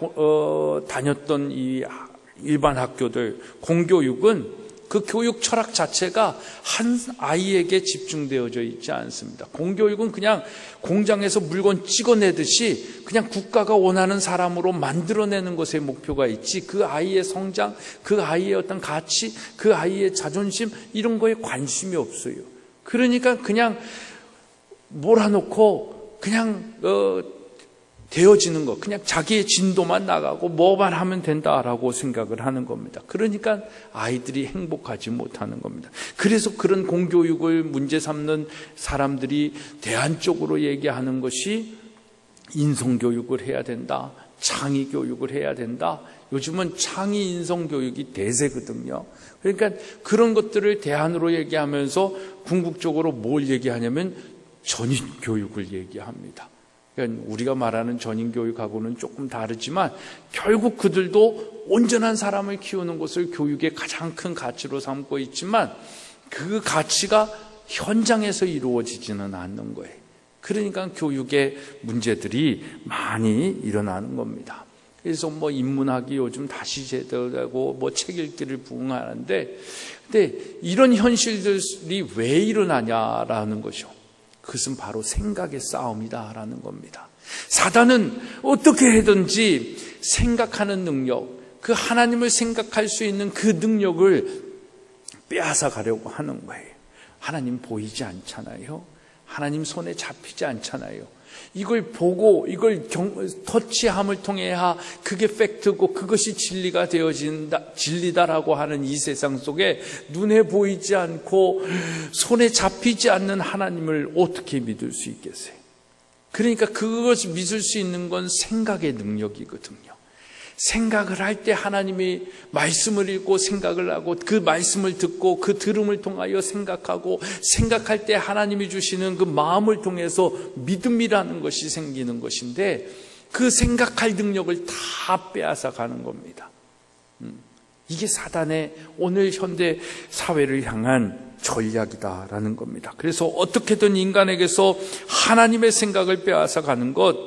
다녔던 이 일반 학교들, 공교육은 그 교육 철학 자체가 한 아이에게 집중되어져 있지 않습니다. 공교육은 그냥 공장에서 물건 찍어내듯이 그냥 국가가 원하는 사람으로 만들어내는 것에 목표가 있지, 그 아이의 성장, 그 아이의 어떤 가치, 그 아이의 자존심, 이런 거에 관심이 없어요. 그러니까 그냥 몰아놓고 그냥 되어지는 것, 그냥 자기의 진도만 나가고 뭐만 하면 된다라고 생각을 하는 겁니다. 그러니까 아이들이 행복하지 못하는 겁니다. 그래서 그런 공교육을 문제 삼는 사람들이 대안적으로 얘기하는 것이 인성교육을 해야 된다, 창의교육을 해야 된다. 요즘은 창의 인성교육이 대세거든요. 그러니까 그런 것들을 대안으로 얘기하면서 궁극적으로 뭘 얘기하냐면 전인교육을 얘기합니다. 그러니까 우리가 말하는 전인교육하고는 조금 다르지만 결국 그들도 온전한 사람을 키우는 것을 교육의 가장 큰 가치로 삼고 있지만 그 가치가 현장에서 이루어지지는 않는 거예요. 그러니까 교육의 문제들이 많이 일어나는 겁니다. 그래서 인문학이 요즘 다시 제대로되고 책 읽기를 부응하는데, 근데 이런 현실들이 왜 일어나냐라는 것이죠. 그것은 바로 생각의 싸움이다라는 겁니다. 사단은 어떻게 해든지 생각하는 능력, 그 하나님을 생각할 수 있는 그 능력을 빼앗아 가려고 하는 거예요. 하나님 보이지 않잖아요. 하나님 손에 잡히지 않잖아요. 이걸 보고 이걸 터치함을 통해야 그게 팩트고 그것이 진리가 되어진다, 진리다라고 하는 이 세상 속에 눈에 보이지 않고 손에 잡히지 않는 하나님을 어떻게 믿을 수 있겠어요? 그러니까 그것을 믿을 수 있는 건 생각의 능력이거든요. 생각을 할 때 하나님이 말씀을 읽고 생각을 하고 그 말씀을 듣고 그 들음을 통하여 생각하고, 생각할 때 하나님이 주시는 그 마음을 통해서 믿음이라는 것이 생기는 것인데, 그 생각할 능력을 다 빼앗아 가는 겁니다. 이게 사단의 오늘 현대 사회를 향한 전략이다라는 겁니다. 그래서 어떻게든 인간에게서 하나님의 생각을 빼앗아 가는 것,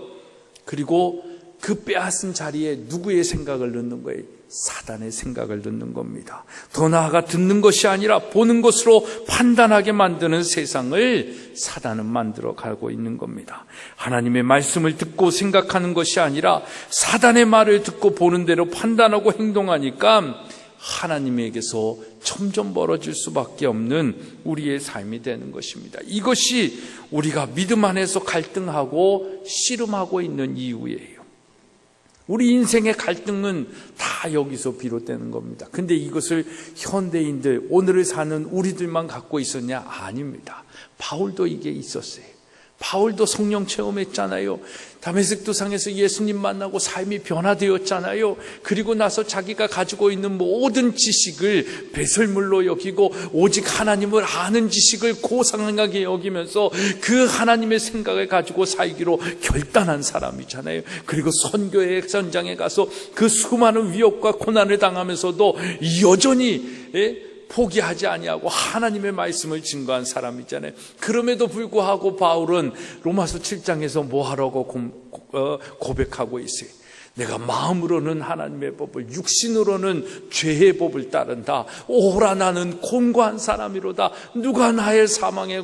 그리고 그 빼앗은 자리에 누구의 생각을 넣는 거예요? 사단의 생각을 넣는 겁니다. 더 나아가 듣는 것이 아니라 보는 것으로 판단하게 만드는 세상을 사단은 만들어 가고 있는 겁니다. 하나님의 말씀을 듣고 생각하는 것이 아니라 사단의 말을 듣고 보는 대로 판단하고 행동하니까 하나님에게서 점점 멀어질 수밖에 없는 우리의 삶이 되는 것입니다. 이것이 우리가 믿음 안에서 갈등하고 씨름하고 있는 이유예요. 우리 인생의 갈등은 다 여기서 비롯되는 겁니다. 근데 이것을 현대인들, 오늘을 사는 우리들만 갖고 있었냐? 아닙니다. 바울도 이게 있었어요. 바울도 성령 체험했잖아요. 다메섹 도상에서 예수님 만나고 삶이 변화되었잖아요. 그리고 나서 자기가 가지고 있는 모든 지식을 배설물로 여기고 오직 하나님을 아는 지식을 고상하게 여기면서 그 하나님의 생각을 가지고 살기로 결단한 사람이잖아요. 그리고 선교의 현장에 가서 그 수많은 위협과 고난을 당하면서도 여전히 포기하지 아니하고 하나님의 말씀을 증거한 사람이잖아요. 그럼에도 불구하고 바울은 로마서 7장에서 뭐하라고 고백하고 있어요. 내가 마음으로는 하나님의 법을, 육신으로는 죄의 법을 따른다. 오라 나는 곤고한 사람이로다. 누가 나의 사망에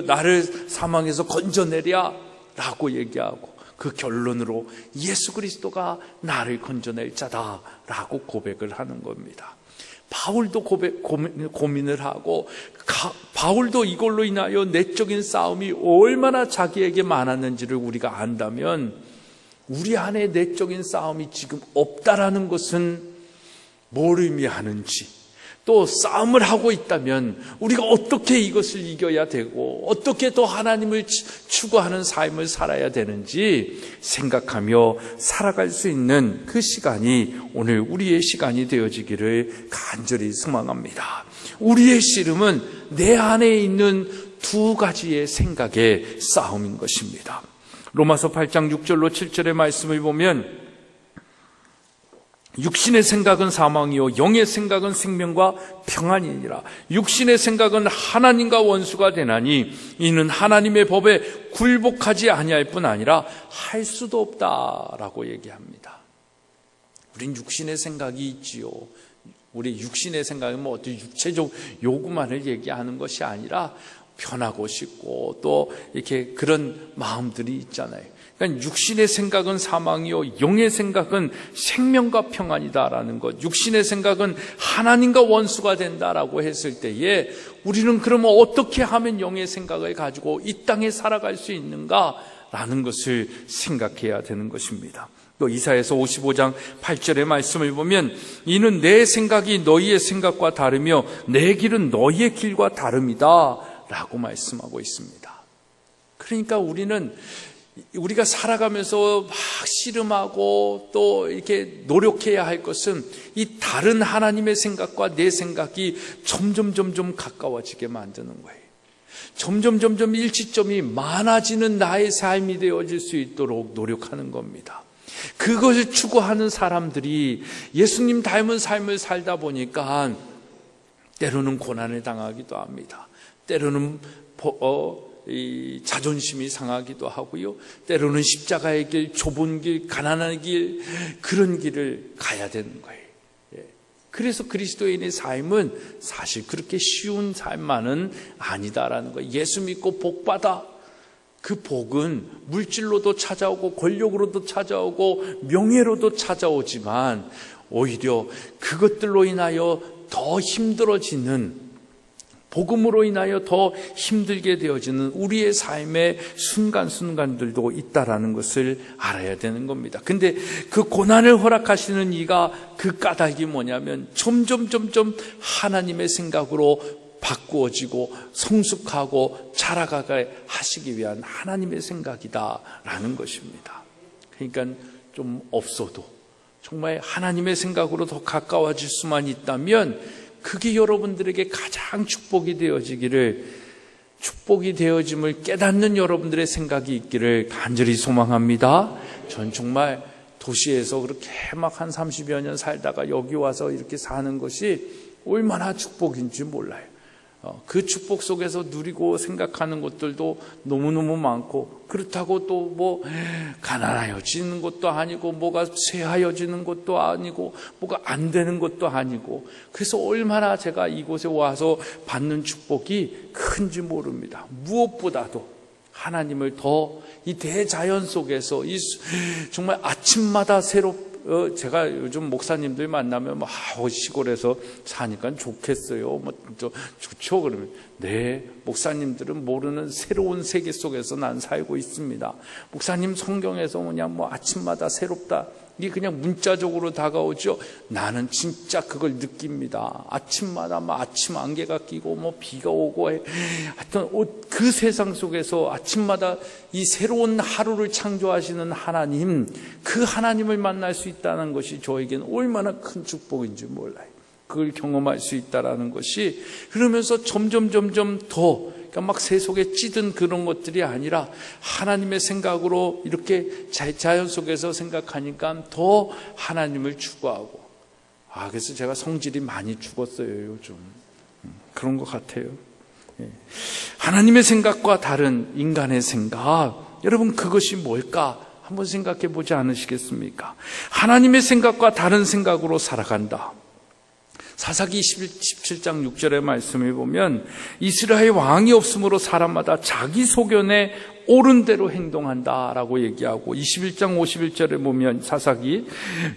나를 사망에서 건져내랴 라고 얘기하고, 그 결론으로 예수 그리스도가 나를 건져낼 자다라고 고백을 하는 겁니다. 바울도 고민을 하고, 바울도 이걸로 인하여 내적인 싸움이 얼마나 자기에게 많았는지를 우리가 안다면, 우리 안에 내적인 싸움이 지금 없다라는 것은 뭘 의미하는지, 또 싸움을 하고 있다면 우리가 어떻게 이것을 이겨야 되고 어떻게 더 하나님을 추구하는 삶을 살아야 되는지 생각하며 살아갈 수 있는 그 시간이 오늘 우리의 시간이 되어지기를 간절히 소망합니다. 우리의 씨름은 내 안에 있는 두 가지의 생각의 싸움인 것입니다. 로마서 8장 6절로 7절의 말씀을 보면, 육신의 생각은 사망이요 영의 생각은 생명과 평안이니라. 육신의 생각은 하나님과 원수가 되나니 이는 하나님의 법에 굴복하지 아니할 뿐 아니라 할 수도 없다라고 얘기합니다. 우린 육신의 생각이 있지요. 우리 육신의 생각은 뭐 어떤 육체적 요구만을 얘기하는 것이 아니라 편하고 싶고 또 이렇게 그런 마음들이 있잖아요. 그러니까 육신의 생각은 사망이요 영의 생각은 생명과 평안이다라는 것. 육신의 생각은 하나님과 원수가 된다라고 했을 때에 우리는 그러면 어떻게 하면 영의 생각을 가지고 이 땅에 살아갈 수 있는가라는 것을 생각해야 되는 것입니다. 또 이사야서 55장 8절의 말씀을 보면 이는 내 생각이 너희의 생각과 다르며 내 길은 너희의 길과 다름이다 라고 말씀하고 있습니다. 그러니까 우리가 살아가면서 막 씨름하고 또 이렇게 노력해야 할 것은 이 다른 하나님의 생각과 내 생각이 점점 가까워지게 만드는 거예요. 점점 일치점이 많아지는 나의 삶이 되어질 수 있도록 노력하는 겁니다. 그것을 추구하는 사람들이 예수님 닮은 삶을 살다 보니까 때로는 고난을 당하기도 합니다. 때로는 이 자존심이 상하기도 하고요. 때로는 십자가의 길, 좁은 길, 가난한 길, 그런 길을 가야 되는 거예요. 그래서 그리스도인의 삶은 사실 그렇게 쉬운 삶만은 아니다라는 거예요. 예수 믿고 복 받아. 그 복은 물질로도 찾아오고 권력으로도 찾아오고 명예로도 찾아오지만 오히려 그것들로 인하여 더 힘들어지는, 복음으로 인하여 더 힘들게 되어지는 우리의 삶의 순간순간들도 있다라는 것을 알아야 되는 겁니다. 근데 그 고난을 허락하시는 이가 그 까닭이 뭐냐면 점점 하나님의 생각으로 바꾸어지고 성숙하고 자라가게 하시기 위한 하나님의 생각이다라는 것입니다. 그러니까 좀 없어도 정말 하나님의 생각으로 더 가까워질 수만 있다면 그게 여러분들에게 가장 축복이 되어짐을 깨닫는 여러분들의 생각이 있기를 간절히 소망합니다. 전 정말 도시에서 그렇게 막 한 30여 년 살다가 여기 와서 이렇게 사는 것이 얼마나 축복인지 몰라요. 그 축복 속에서 누리고 생각하는 것들도 너무너무 많고, 그렇다고 또 뭐 가난해지는 것도 아니고 뭐가 쇠하여지는 것도 아니고 뭐가 안 되는 것도 아니고, 그래서 얼마나 제가 이곳에 와서 받는 축복이 큰지 모릅니다. 무엇보다도 하나님을 더 이 대자연 속에서 정말 아침마다 제가 요즘 목사님들 만나면 시골에서 사니까 좋겠어요. 좋죠. 그러면 네, 목사님들은 모르는 새로운 세계 속에서 난 살고 있습니다. 목사님 성경에서 그냥 아침마다 새롭다, 이게 그냥 문자적으로 다가오죠. 나는 진짜 그걸 느낍니다. 아침마다 아침 안개가 끼고 비가 오고 하여튼 그 세상 속에서 아침마다 이 새로운 하루를 창조하시는 하나님, 그 하나님을 만날 수 있다는 것이 저에게는 얼마나 큰 축복인지 몰라요. 그걸 경험할 수 있다라는 것이, 그러면서 점점 더, 그러니까 새 속에 찌든 그런 것들이 아니라 하나님의 생각으로 이렇게 자연 속에서 생각하니까 더 하나님을 추구하고, 그래서 제가 성질이 많이 죽었어요, 요즘. 그런 것 같아요. 하나님의 생각과 다른 인간의 생각, 여러분 그것이 뭘까? 한번 생각해 보지 않으시겠습니까? 하나님의 생각과 다른 생각으로 살아간다. 사사기 17장 6절의 말씀을 보면 이스라엘 왕이 없으므로 사람마다 자기 소견에 옳은 대로 행동한다라고 얘기하고, 21장 51절에 보면 사사기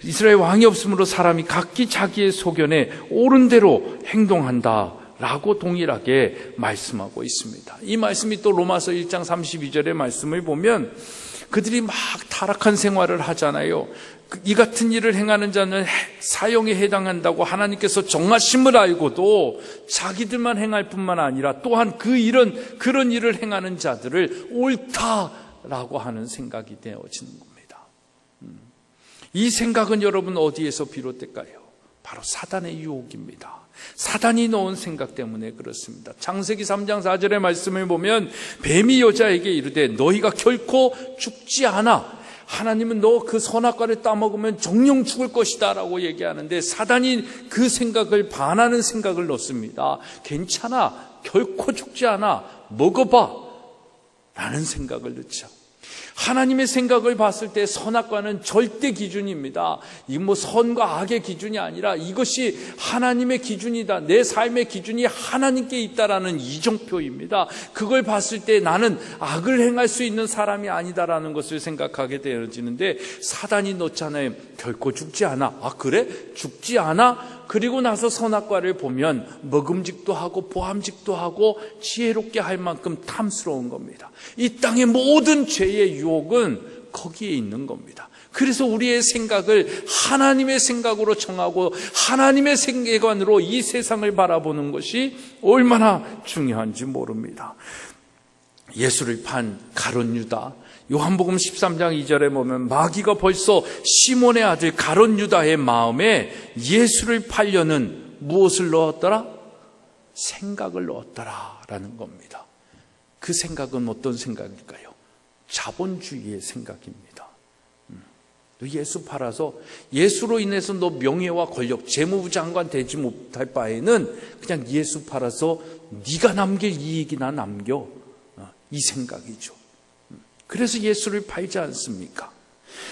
이스라엘 왕이 없으므로 사람이 각기 자기의 소견에 옳은 대로 행동한다라고 동일하게 말씀하고 있습니다. 이 말씀이 또 로마서 1장 32절의 말씀을 보면 그들이 막 타락한 생활을 하잖아요. 이 같은 일을 행하는 자는 사형에 해당한다고 하나님께서 정하심을 알고도 자기들만 행할 뿐만 아니라 또한 그런 일을 행하는 자들을 옳다라고 하는 생각이 되어지는 겁니다. 이 생각은 여러분 어디에서 비롯될까요? 바로 사단의 유혹입니다. 사단이 넣은 생각 때문에 그렇습니다. 창세기 3장 4절의 말씀을 보면 뱀이 여자에게 이르되 너희가 결코 죽지 않아. 하나님은 너 그 선악과를 따먹으면 정령 죽을 것이다 라고 얘기하는데, 사단이 그 생각을 반하는 생각을 넣습니다. 괜찮아, 결코 죽지 않아, 먹어봐 라는 생각을 넣죠. 하나님의 생각을 봤을 때 선악과는 절대 기준입니다. 이건 뭐 선과 악의 기준이 아니라 이것이 하나님의 기준이다. 내 삶의 기준이 하나님께 있다라는 이정표입니다. 그걸 봤을 때 나는 악을 행할 수 있는 사람이 아니다라는 것을 생각하게 되어지는데, 사단이 넣잖아요. 결코 죽지 않아. 아 그래? 죽지 않아? 그리고 나서 선악과를 보면 먹음직도 하고 보암직도 하고 지혜롭게 할 만큼 탐스러운 겁니다. 이 땅의 모든 죄의 유혹은 거기에 있는 겁니다. 그래서 우리의 생각을 하나님의 생각으로 정하고 하나님의 세계관으로 이 세상을 바라보는 것이 얼마나 중요한지 모릅니다. 예수를 판 가룟 유다, 요한복음 13장 2절에 보면 마귀가 벌써 시몬의 아들 가룟 유다의 마음에 예수를 팔려는 무엇을 넣었더라? 생각을 넣었더라라는 겁니다. 그 생각은 어떤 생각일까요? 자본주의의 생각입니다. 너 예수 팔아서 예수로 인해서 너 명예와 권력, 재무부 장관 되지 못할 바에는 그냥 예수 팔아서 네가 남길 이익이나 남겨, 이 생각이죠. 그래서 예수를 팔지 않습니까?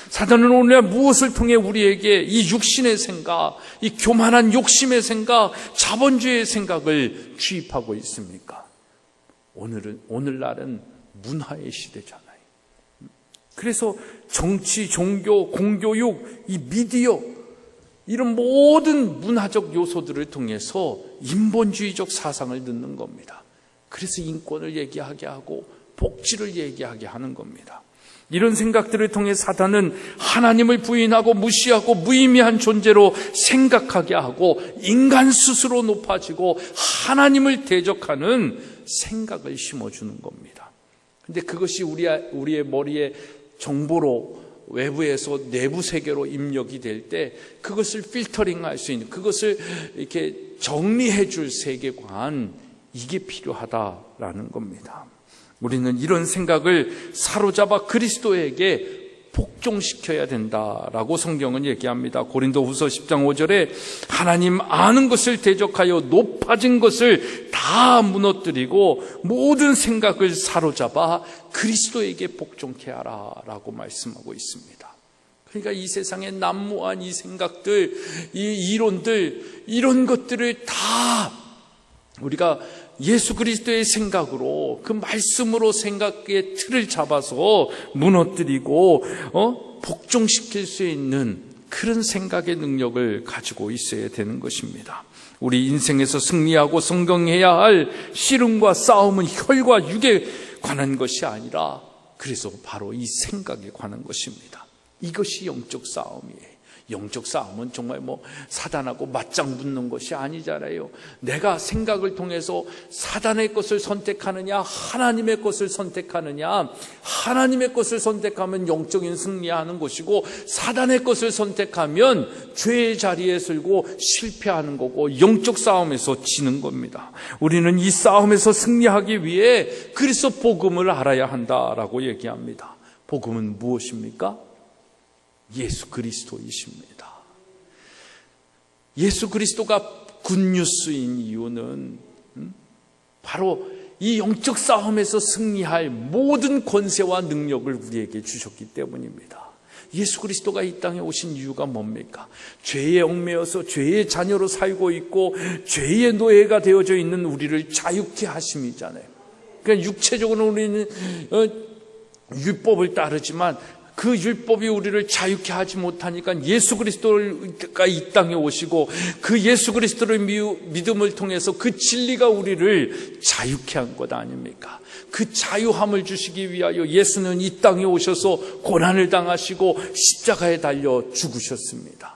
사단은 오늘 무엇을 통해 우리에게 이 육신의 생각, 이 교만한 욕심의 생각, 자본주의의 생각을 주입하고 있습니까? 오늘날은 문화의 시대잖아요. 그래서 정치, 종교, 공교육, 이 미디어, 이런 모든 문화적 요소들을 통해서 인본주의적 사상을 넣는 겁니다. 그래서 인권을 얘기하게 하고 복지를 얘기하게 하는 겁니다. 이런 생각들을 통해 사단은 하나님을 부인하고 무시하고 무의미한 존재로 생각하게 하고 인간 스스로 높아지고 하나님을 대적하는 생각을 심어주는 겁니다. 근데 그것이 우리의 머리에 정보로 외부에서 내부 세계로 입력이 될 때 그것을 필터링할 수 있는, 그것을 이렇게 정리해 줄 세계관, 이게 필요하다라는 겁니다. 우리는 이런 생각을 사로잡아 그리스도에게 복종시켜야 된다라고 성경은 얘기합니다. 고린도후서 10장 5절에 하나님 아는 것을 대적하여 높아진 것을 다 무너뜨리고 모든 생각을 사로잡아 그리스도에게 복종케 하라라고 말씀하고 있습니다. 그러니까 이 세상에 난무한 이 생각들, 이 이론들, 이런 것들을 다 우리가 예수 그리스도의 생각으로, 그 말씀으로 생각의 틀을 잡아서 무너뜨리고 복종시킬 수 있는 그런 생각의 능력을 가지고 있어야 되는 것입니다. 우리 인생에서 승리하고 성공해야 할 씨름과 싸움은 혈과 육에 관한 것이 아니라 그래서 바로 이 생각에 관한 것입니다. 이것이 영적 싸움이에요. 영적 싸움은 정말 사단하고 맞짱 붙는 것이 아니잖아요. 내가 생각을 통해서 사단의 것을 선택하느냐 하나님의 것을 선택하느냐, 하나님의 것을 선택하면 영적인 승리하는 것이고 사단의 것을 선택하면 죄의 자리에 서고 실패하는 거고 영적 싸움에서 지는 겁니다. 우리는 이 싸움에서 승리하기 위해 그래서 복음을 알아야 한다라고 얘기합니다. 복음은 무엇입니까? 예수 그리스도이십니다. 예수 그리스도가 굿뉴스인 이유는 바로 이 영적 싸움에서 승리할 모든 권세와 능력을 우리에게 주셨기 때문입니다. 예수 그리스도가 이 땅에 오신 이유가 뭡니까? 죄에 얽매여서 죄의 자녀로 살고 있고 죄의 노예가 되어져 있는 우리를 자유케 하심이잖아요. 그러니까 육체적으로 우리는 율법을 따르지만 그 율법이 우리를 자유케 하지 못하니까 예수 그리스도가 이 땅에 오시고 그 예수 그리스도를 믿음을 통해서 그 진리가 우리를 자유케 한 것 아닙니까? 그 자유함을 주시기 위하여 예수는 이 땅에 오셔서 고난을 당하시고 십자가에 달려 죽으셨습니다.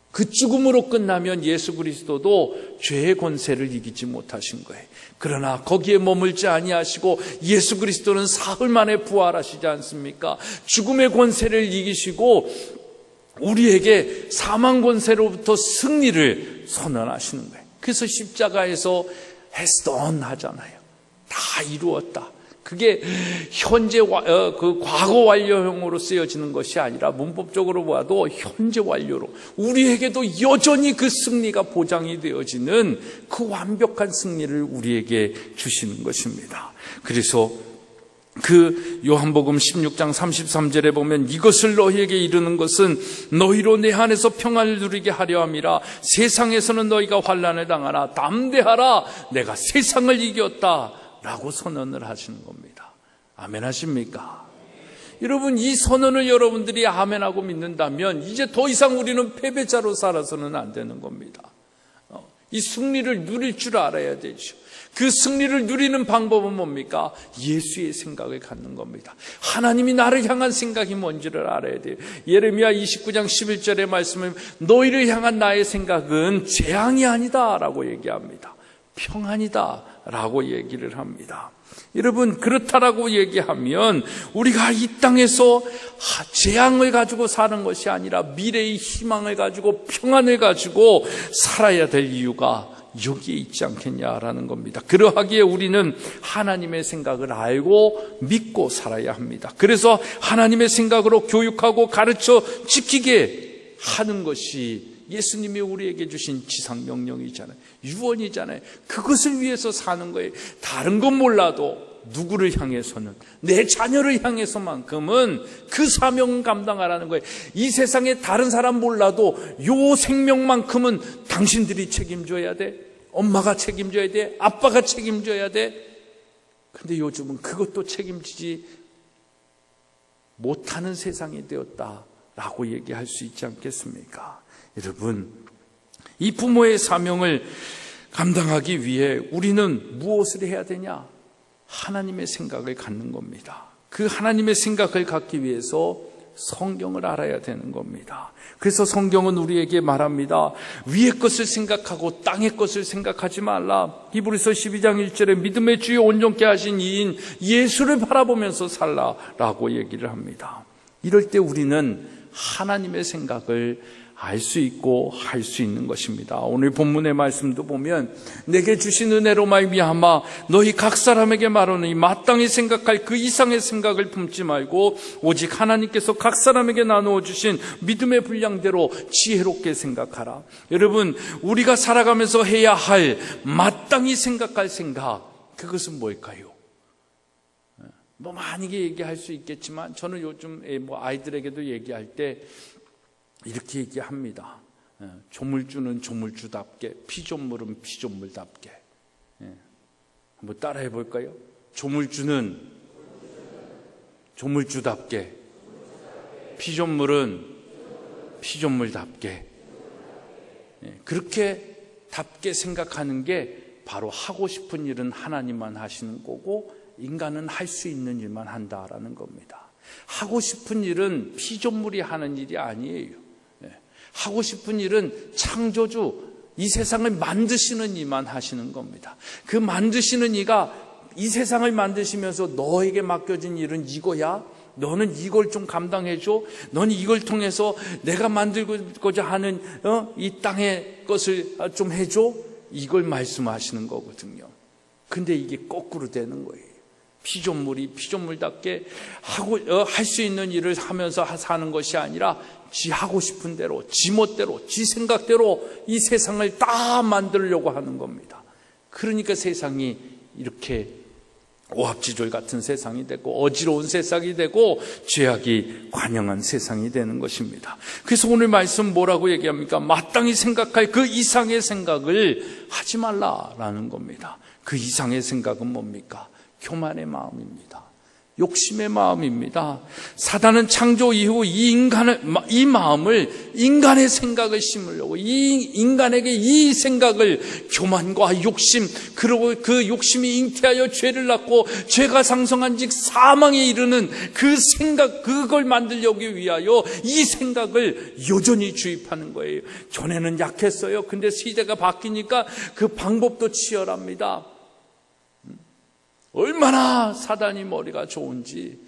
그 죽음으로 끝나면 예수 그리스도도 죄의 권세를 이기지 못하신 거예요. 그러나 거기에 머물지 아니하시고 예수 그리스도는 사흘 만에 부활하시지 않습니까? 죽음의 권세를 이기시고 우리에게 사망 권세로부터 승리를 선언하시는 거예요. 그래서 십자가에서 has done 하잖아요. 다 이루었다. 그게 현재 그 과거 완료형으로 쓰여지는 것이 아니라 문법적으로 봐도 현재 완료로 우리에게도 여전히 그 승리가 보장이 되어지는 그 완벽한 승리를 우리에게 주시는 것입니다. 그래서 그 요한복음 16장 33절에 보면 이것을 너희에게 이르는 것은 너희로 내 안에서 평안을 누리게 하려 함이라. 세상에서는 너희가 환난을 당하나 담대하라, 내가 세상을 이겼다 라고 선언을 하시는 겁니다. 아멘 하십니까? 여러분, 이 선언을 여러분들이 아멘하고 믿는다면 이제 더 이상 우리는 패배자로 살아서는 안 되는 겁니다. 이 승리를 누릴 줄 알아야 되죠. 그 승리를 누리는 방법은 뭡니까? 예수의 생각을 갖는 겁니다. 하나님이 나를 향한 생각이 뭔지를 알아야 돼요. 예레미야 29장 11절의 말씀은 너희를 향한 나의 생각은 재앙이 아니다 라고 얘기합니다. 평안이다 라고 얘기를 합니다. 여러분, 그렇다라고 얘기하면 우리가 이 땅에서 재앙을 가지고 사는 것이 아니라 미래의 희망을 가지고 평안을 가지고 살아야 될 이유가 여기에 있지 않겠냐라는 겁니다. 그러하기에 우리는 하나님의 생각을 알고 믿고 살아야 합니다. 그래서 하나님의 생각으로 교육하고 가르쳐 지키게 하는 것이 예수님이 우리에게 주신 지상명령이잖아요. 유언이잖아요. 그것을 위해서 사는 거예요. 다른 건 몰라도 누구를 향해서는, 내 자녀를 향해서만큼은 그 사명 감당하라는 거예요. 이 세상에 다른 사람 몰라도 요 생명만큼은 당신들이 책임져야 돼. 엄마가 책임져야 돼. 아빠가 책임져야 돼. 근데 요즘은 그것도 책임지지 못하는 세상이 되었다라고 얘기할 수 있지 않겠습니까? 여러분, 이 부모의 사명을 감당하기 위해 우리는 무엇을 해야 되냐? 하나님의 생각을 갖는 겁니다. 그 하나님의 생각을 갖기 위해서 성경을 알아야 되는 겁니다. 그래서 성경은 우리에게 말합니다. 위의 것을 생각하고 땅의 것을 생각하지 말라. 히브리서 12장 1절에 믿음의 주요 온전케 하신 이인 예수를 바라보면서 살라라고 얘기를 합니다. 이럴 때 우리는 하나님의 생각을 알 수 있고 할 수 있는 것입니다. 오늘 본문의 말씀도 보면 내게 주신 은혜로 말미암아 너희 각 사람에게 말하노니 마땅히 생각할 그 이상의 생각을 품지 말고 오직 하나님께서 각 사람에게 나누어 주신 믿음의 분량대로 지혜롭게 생각하라. 여러분, 우리가 살아가면서 해야 할 마땅히 생각할 생각, 그것은 뭘까요? 뭐 많이 얘기할 수 있겠지만 저는 요즘 아이들에게도 얘기할 때 이렇게 얘기합니다. 조물주는 조물주답게, 피조물은 피조물답게. 한번 따라해 볼까요? 조물주는 조물주답게, 피조물은 피조물답게. 그렇게 답게 생각하는 게 바로 하고 싶은 일은 하나님만 하시는 거고 인간은 할 수 있는 일만 한다라는 겁니다. 하고 싶은 일은 피조물이 하는 일이 아니에요. 하고 싶은 일은 창조주, 이 세상을 만드시는 이만 하시는 겁니다. 그 만드시는 이가 이 세상을 만드시면서 너에게 맡겨진 일은 이거야. 너는 이걸 좀 감당해줘. 너는 이걸 통해서 내가 만들고자 하는 이 땅의 것을 좀 해줘. 이걸 말씀하시는 거거든요. 근데 이게 거꾸로 되는 거예요. 피조물이 피조물답게 할 수 있는 일을 하면서 사는 것이 아니라 지 하고 싶은 대로, 지 멋대로, 지 생각대로 이 세상을 다 만들려고 하는 겁니다. 그러니까 세상이 이렇게 오합지졸 같은 세상이 되고 어지러운 세상이 되고 죄악이 관영한 세상이 되는 것입니다. 그래서 오늘 말씀 뭐라고 얘기합니까? 마땅히 생각할 그 이상의 생각을 하지 말라라는 겁니다. 그 이상의 생각은 뭡니까? 교만의 마음입니다. 욕심의 마음입니다. 사단은 창조 이후 이 마음을, 인간의 생각을 심으려고, 이 인간에게 이 생각을 교만과 욕심, 그리고 그 욕심이 잉태하여 죄를 낳고 죄가 상성한 즉 사망에 이르는 그 생각, 그걸 만들려고 위하여 이 생각을 여전히 주입하는 거예요. 전에는 약했어요. 근데 시대가 바뀌니까 그 방법도 치열합니다. 얼마나 사단이 머리가 좋은지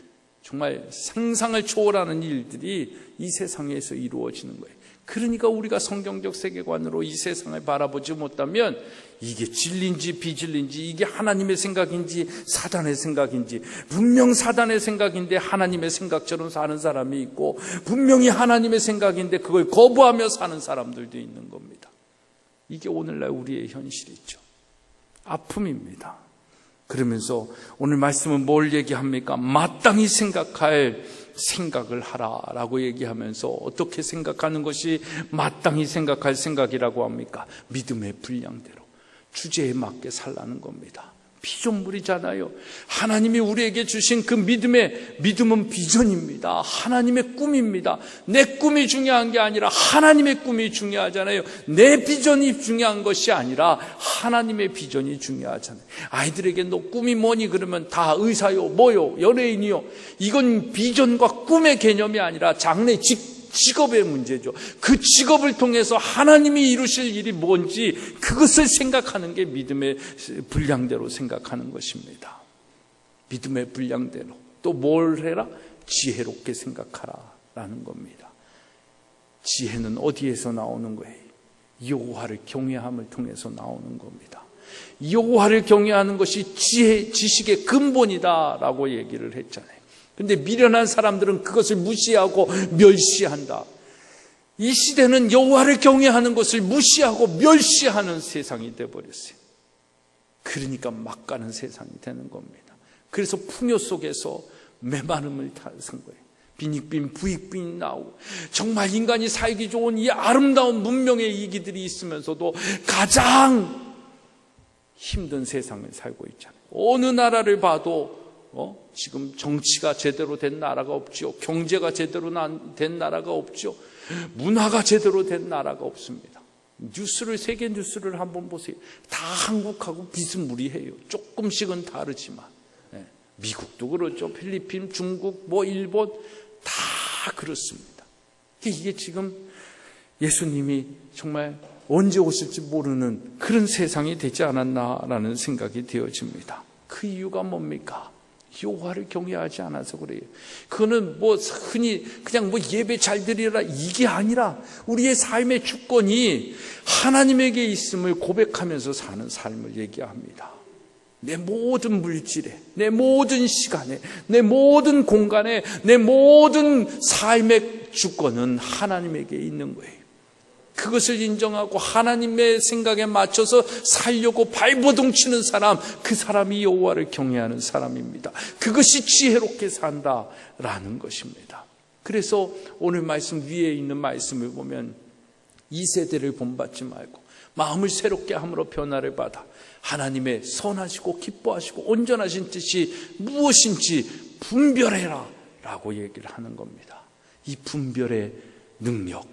정말 상상을 초월하는 일들이 이 세상에서 이루어지는 거예요. 그러니까 우리가 성경적 세계관으로 이 세상을 바라보지 못하면 이게 진리인지 비진리인지, 이게 하나님의 생각인지 사단의 생각인지, 분명 사단의 생각인데 하나님의 생각처럼 사는 사람이 있고 분명히 하나님의 생각인데 그걸 거부하며 사는 사람들도 있는 겁니다. 이게 오늘날 우리의 현실이죠. 아픔입니다. 그러면서 오늘 말씀은 뭘 얘기합니까? 마땅히 생각할 생각을 하라라고 얘기하면서 어떻게 생각하는 것이 마땅히 생각할 생각이라고 합니까? 믿음의 분량대로 주제에 맞게 살라는 겁니다. 피조물이잖아요. 하나님이 우리에게 주신 그 믿음은 비전입니다. 하나님의 꿈입니다. 내 꿈이 중요한 게 아니라 하나님의 꿈이 중요하잖아요. 내 비전이 중요한 것이 아니라 하나님의 비전이 중요하잖아요. 아이들에게 너 꿈이 뭐니? 그러면 다 의사요, 뭐요, 연예인이요. 이건 비전과 꿈의 개념이 아니라 장래 직업의 문제죠. 그 직업을 통해서 하나님이 이루실 일이 뭔지 그것을 생각하는 게 믿음의 분량대로 생각하는 것입니다. 믿음의 분량대로. 또 뭘 해라? 지혜롭게 생각하라라는 겁니다. 지혜는 어디에서 나오는 거예요? 여호와를 경외함을 통해서 나오는 겁니다. 여호와를 경외하는 것이 지식의 근본이다라고 얘기를 했잖아요. 근데 미련한 사람들은 그것을 무시하고 멸시한다. 이 시대는 여호와를 경외하는 것을 무시하고 멸시하는 세상이 되어버렸어요. 그러니까 막 가는 세상이 되는 겁니다. 그래서 풍요 속에서 메마름을 타는 거예요. 빈익빈 부익빈이 나오고 정말 인간이 살기 좋은 이 아름다운 문명의 이기들이 있으면서도 가장 힘든 세상을 살고 있잖아요. 어느 나라를 봐도 지금 정치가 제대로 된 나라가 없죠. 경제가 제대로 된 나라가 없죠. 문화가 제대로 된 나라가 없습니다. 세계 뉴스를 한번 보세요. 다 한국하고 비스무리해요. 조금씩은 다르지만. 미국도 그렇죠. 필리핀, 중국, 일본 다 그렇습니다. 이게 지금 예수님이 정말 언제 오실지 모르는 그런 세상이 되지 않았나라는 생각이 되어집니다. 그 이유가 뭡니까? 여호와를 경외하지 않아서 그래요. 그거는 흔히 그냥 예배 잘 드리라 이게 아니라 우리의 삶의 주권이 하나님에게 있음을 고백하면서 사는 삶을 얘기합니다. 내 모든 물질에, 내 모든 시간에, 내 모든 공간에, 내 모든 삶의 주권은 하나님에게 있는 거예요. 그것을 인정하고 하나님의 생각에 맞춰서 살려고 발버둥 치는 사람, 그 사람이 여호와를 경외하는 사람입니다. 그것이 지혜롭게 산다라는 것입니다. 그래서 오늘 말씀 위에 있는 말씀을 보면 이 세대를 본받지 말고 마음을 새롭게 함으로 변화를 받아 하나님의 선하시고 기뻐하시고 온전하신 뜻이 무엇인지 분별해라 라고 얘기를 하는 겁니다. 이 분별의 능력,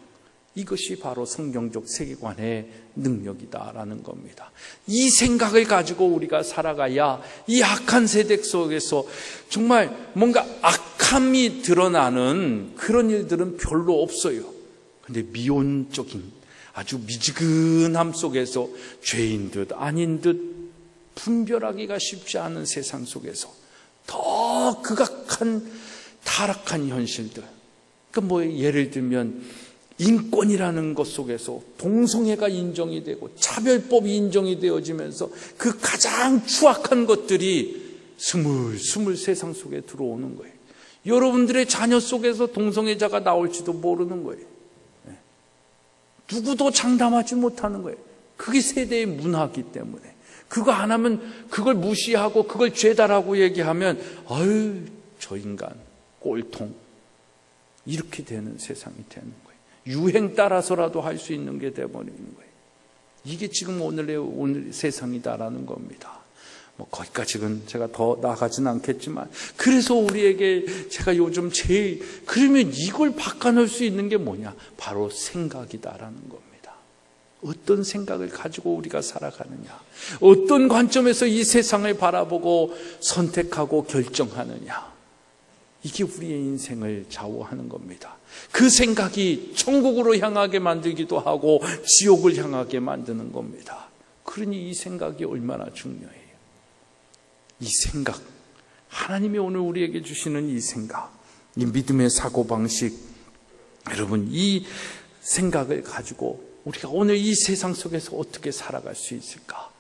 이것이 바로 성경적 세계관의 능력이다라는 겁니다. 이 생각을 가지고 우리가 살아가야 이 악한 세대 속에서 정말 뭔가 악함이 드러나는 그런 일들은 별로 없어요. 근데 미온적인 아주 미지근함 속에서 죄인 듯 아닌 듯 분별하기가 쉽지 않은 세상 속에서 더 극악한 타락한 현실들, 예를 들면 인권이라는 것 속에서 동성애가 인정이 되고 차별법이 인정이 되어지면서 그 가장 추악한 것들이 스물스물 세상 속에 들어오는 거예요. 여러분들의 자녀 속에서 동성애자가 나올지도 모르는 거예요. 누구도 장담하지 못하는 거예요. 그게 세대의 문화이기 때문에. 그거 안 하면 그걸 무시하고 그걸 죄다라고 얘기하면 아유 저 인간 꼴통 이렇게 되는 세상이 되는 거예요. 유행 따라서라도 할 수 있는 게 되어버리는 거예요. 이게 지금 오늘 세상이다라는 겁니다. 거기까지는 제가 더 나가지는 않겠지만, 그래서 우리에게 제가 요즘 그러면 이걸 바꿔놓을 수 있는 게 뭐냐? 바로 생각이다라는 겁니다. 어떤 생각을 가지고 우리가 살아가느냐? 어떤 관점에서 이 세상을 바라보고 선택하고 결정하느냐? 이게 우리의 인생을 좌우하는 겁니다. 그 생각이 천국으로 향하게 만들기도 하고 지옥을 향하게 만드는 겁니다. 그러니 이 생각이 얼마나 중요해요. 이 생각, 하나님이 오늘 우리에게 주시는 이 생각, 이 믿음의 사고방식, 여러분 이 생각을 가지고 우리가 오늘 이 세상 속에서 어떻게 살아갈 수 있을까?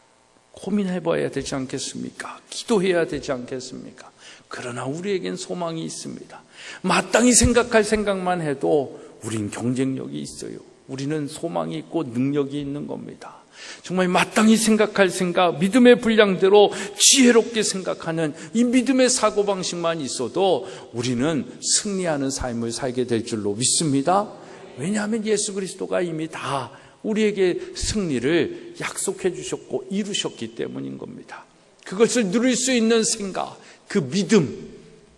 고민해봐야 되지 않겠습니까? 기도해야 되지 않겠습니까? 그러나 우리에겐 소망이 있습니다. 마땅히 생각할 생각만 해도 우린 경쟁력이 있어요. 우리는 소망이 있고 능력이 있는 겁니다. 정말 마땅히 생각할 생각, 믿음의 분량대로 지혜롭게 생각하는 이 믿음의 사고방식만 있어도 우리는 승리하는 삶을 살게 될 줄로 믿습니다. 왜냐하면 예수 그리스도가 이미 다 우리에게 승리를 약속해 주셨고 이루셨기 때문인 겁니다. 그것을 누릴 수 있는 생각, 그 믿음,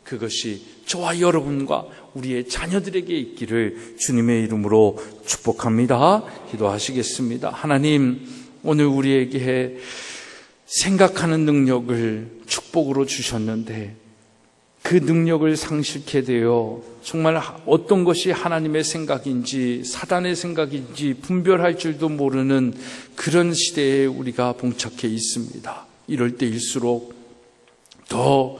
그것이 저와 여러분과 우리의 자녀들에게 있기를 주님의 이름으로 축복합니다. 기도하시겠습니다. 하나님, 오늘 우리에게 생각하는 능력을 축복으로 주셨는데 그 능력을 상실케 되어 정말 어떤 것이 하나님의 생각인지 사단의 생각인지 분별할 줄도 모르는 그런 시대에 우리가 봉착해 있습니다. 이럴 때일수록 더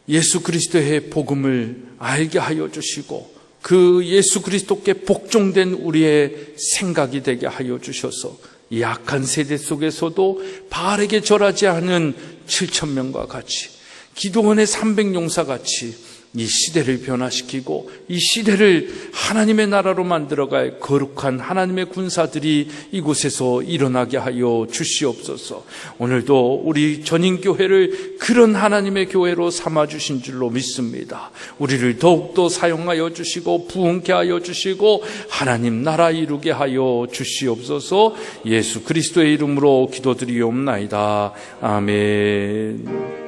예수 그리스도의 복음을 알게 하여 주시고 그 예수 그리스도께 복종된 우리의 생각이 되게 하여 주셔서 이 악한 세대 속에서도 바알에게 절하지 않은 7,000명과 같이 기도원의 300용사 같이 이 시대를 변화시키고 이 시대를 하나님의 나라로 만들어갈 거룩한 하나님의 군사들이 이곳에서 일어나게 하여 주시옵소서. 오늘도 우리 전인교회를 그런 하나님의 교회로 삼아주신 줄로 믿습니다. 우리를 더욱더 사용하여 주시고 부흥케 하여 주시고 하나님 나라 이루게 하여 주시옵소서. 예수 그리스도의 이름으로 기도드리옵나이다. 아멘.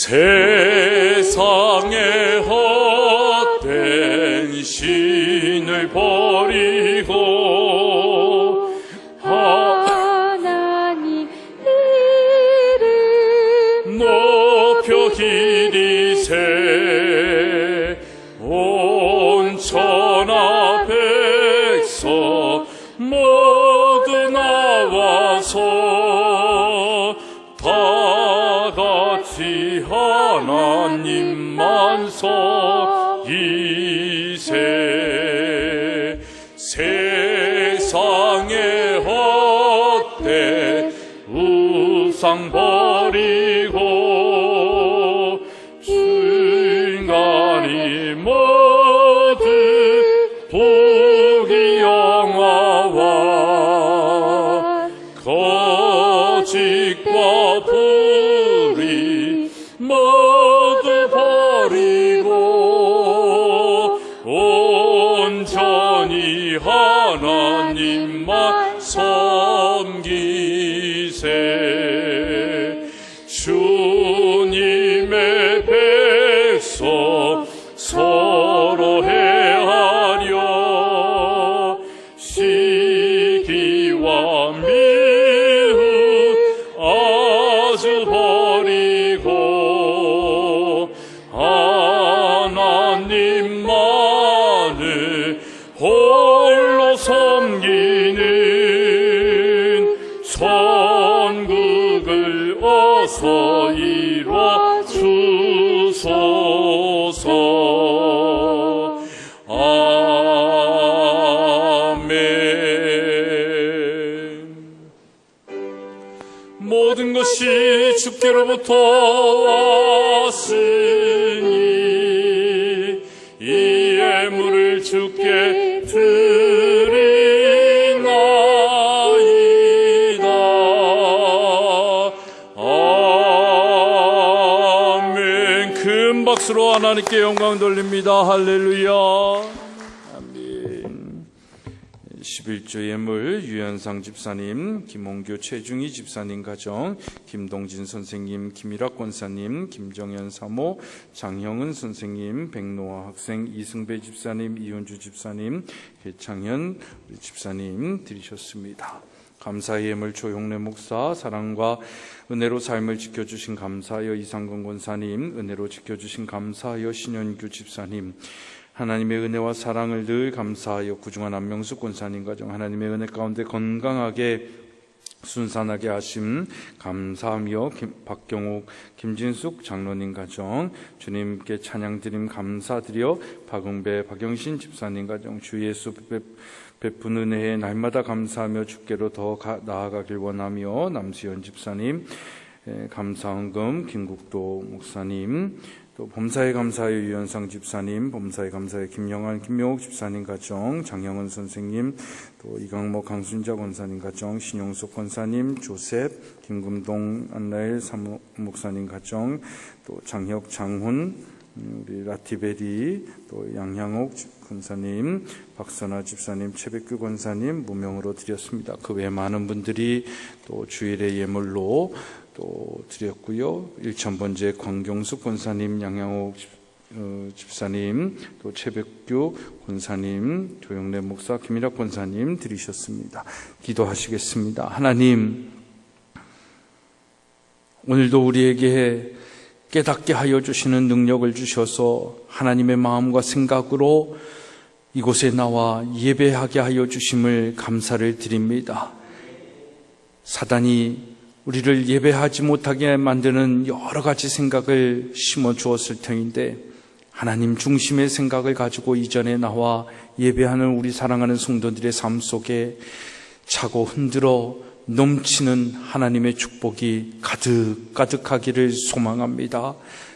세상에 헛된 신을 버리고 하나님 이름 높여 기리세 온 천하 백성 모두 나와서 하나님만 섬기세 세상에 헛된 우상 버리고 인간이 모두 부귀영화와 거짓과 불의 모두 버리고 온전히 하나님만 섬기세 주님의 백성 서로 헤아려 시기와 미움 아주 버리고 하나님만을 홀로 섬기는 천국을 어서 이루어 주소서. 아멘. 모든 것이 주께로부터 왔으니 이 예물을 주께 드리나이다. 아멘. 큰 박수로 하나님께 영광 돌립니다. 할렐루야. 11조 예물 유현상 집사님, 김홍교 최중희 집사님 가정, 김동진 선생님, 김일학 권사님, 김정현 사모, 장형은 선생님, 백노아 학생, 이승배 집사님, 이현주 집사님, 배창현 우리 집사님 드리셨습니다. 감사의 예물 조용래 목사, 사랑과 은혜로 삶을 지켜주신 감사하여 이상근 권사님, 은혜로 지켜주신 감사하여 신현규 집사님, 하나님의 은혜와 사랑을 늘 감사하여 구중한 안명숙 권사님 가정 하나님의 은혜 가운데 건강하게 순산하게 하심 감사하며 박경옥, 김진숙 장로님 가정 주님께 찬양드림 감사드려 박응배, 박영신 집사님 가정 주 예수 베푸는 은혜에 날마다 감사하며 주께로 더 나아가길 원하며 남수연 집사님 감사헌금, 김국도 목사님, 또 범사에 감사의 유현상 집사님, 범사에 감사의 김영환, 김명옥 집사님 가정, 장영은 선생님, 또 이강모, 강순자 권사님 가정, 신용숙 권사님, 조셉, 김금동, 안나엘 사무 목사님 가정, 또 장혁, 장훈, 우리 라티베리, 또 양향옥 권사님, 박선아 집사님, 최백규 권사님 무명으로 드렸습니다. 그 외 많은 분들이 또 주일의 예물로 또 드렸고요. 1000번째 광경숙 권사님, 양양옥 집사님, 또 최백규 권사님, 조영래 목사, 김일학 권사님 드리셨습니다. 기도하시겠습니다. 하나님, 오늘도 우리에게 깨닫게 하여 주시는 능력을 주셔서 하나님의 마음과 생각으로 이곳에 나와 예배하게 하여 주심을 감사를 드립니다. 사단이 우리를 예배하지 못하게 만드는 여러 가지 생각을 심어 주었을 터인데 하나님 중심의 생각을 가지고 이전에 나와 예배하는 우리 사랑하는 성도들의 삶 속에 차고 흔들어 넘치는 하나님의 축복이 가득하기를 소망합니다.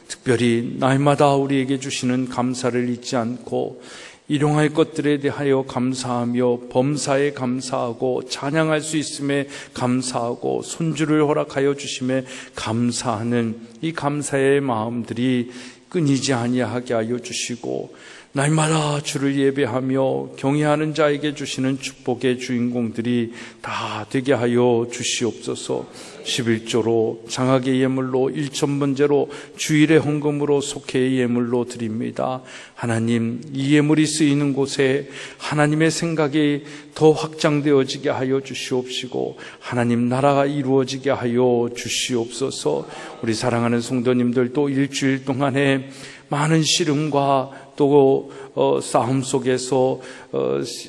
특별히 날마다 우리에게 주시는 감사를 잊지 않고 일용할 것들에 대하여 감사하며 범사에 감사하고 찬양할 수 있음에 감사하고 손주를 허락하여 주심에 감사하는 이 감사의 마음들이 끊이지 아니하게 하여 주시고 날마다 주를 예배하며 경외하는 자에게 주시는 축복의 주인공들이 다 되게 하여 주시옵소서. 11조로 장학의 예물로 1000번제로 주일의 헌금으로 속회의 예물로 드립니다. 하나님, 이 예물이 쓰이는 곳에 하나님의 생각이 더 확장되어지게 하여 주시옵시고 하나님 나라가 이루어지게 하여 주시옵소서. 우리 사랑하는 성도님들 또 일주일 동안에 많은 시름과 또 싸움 속에서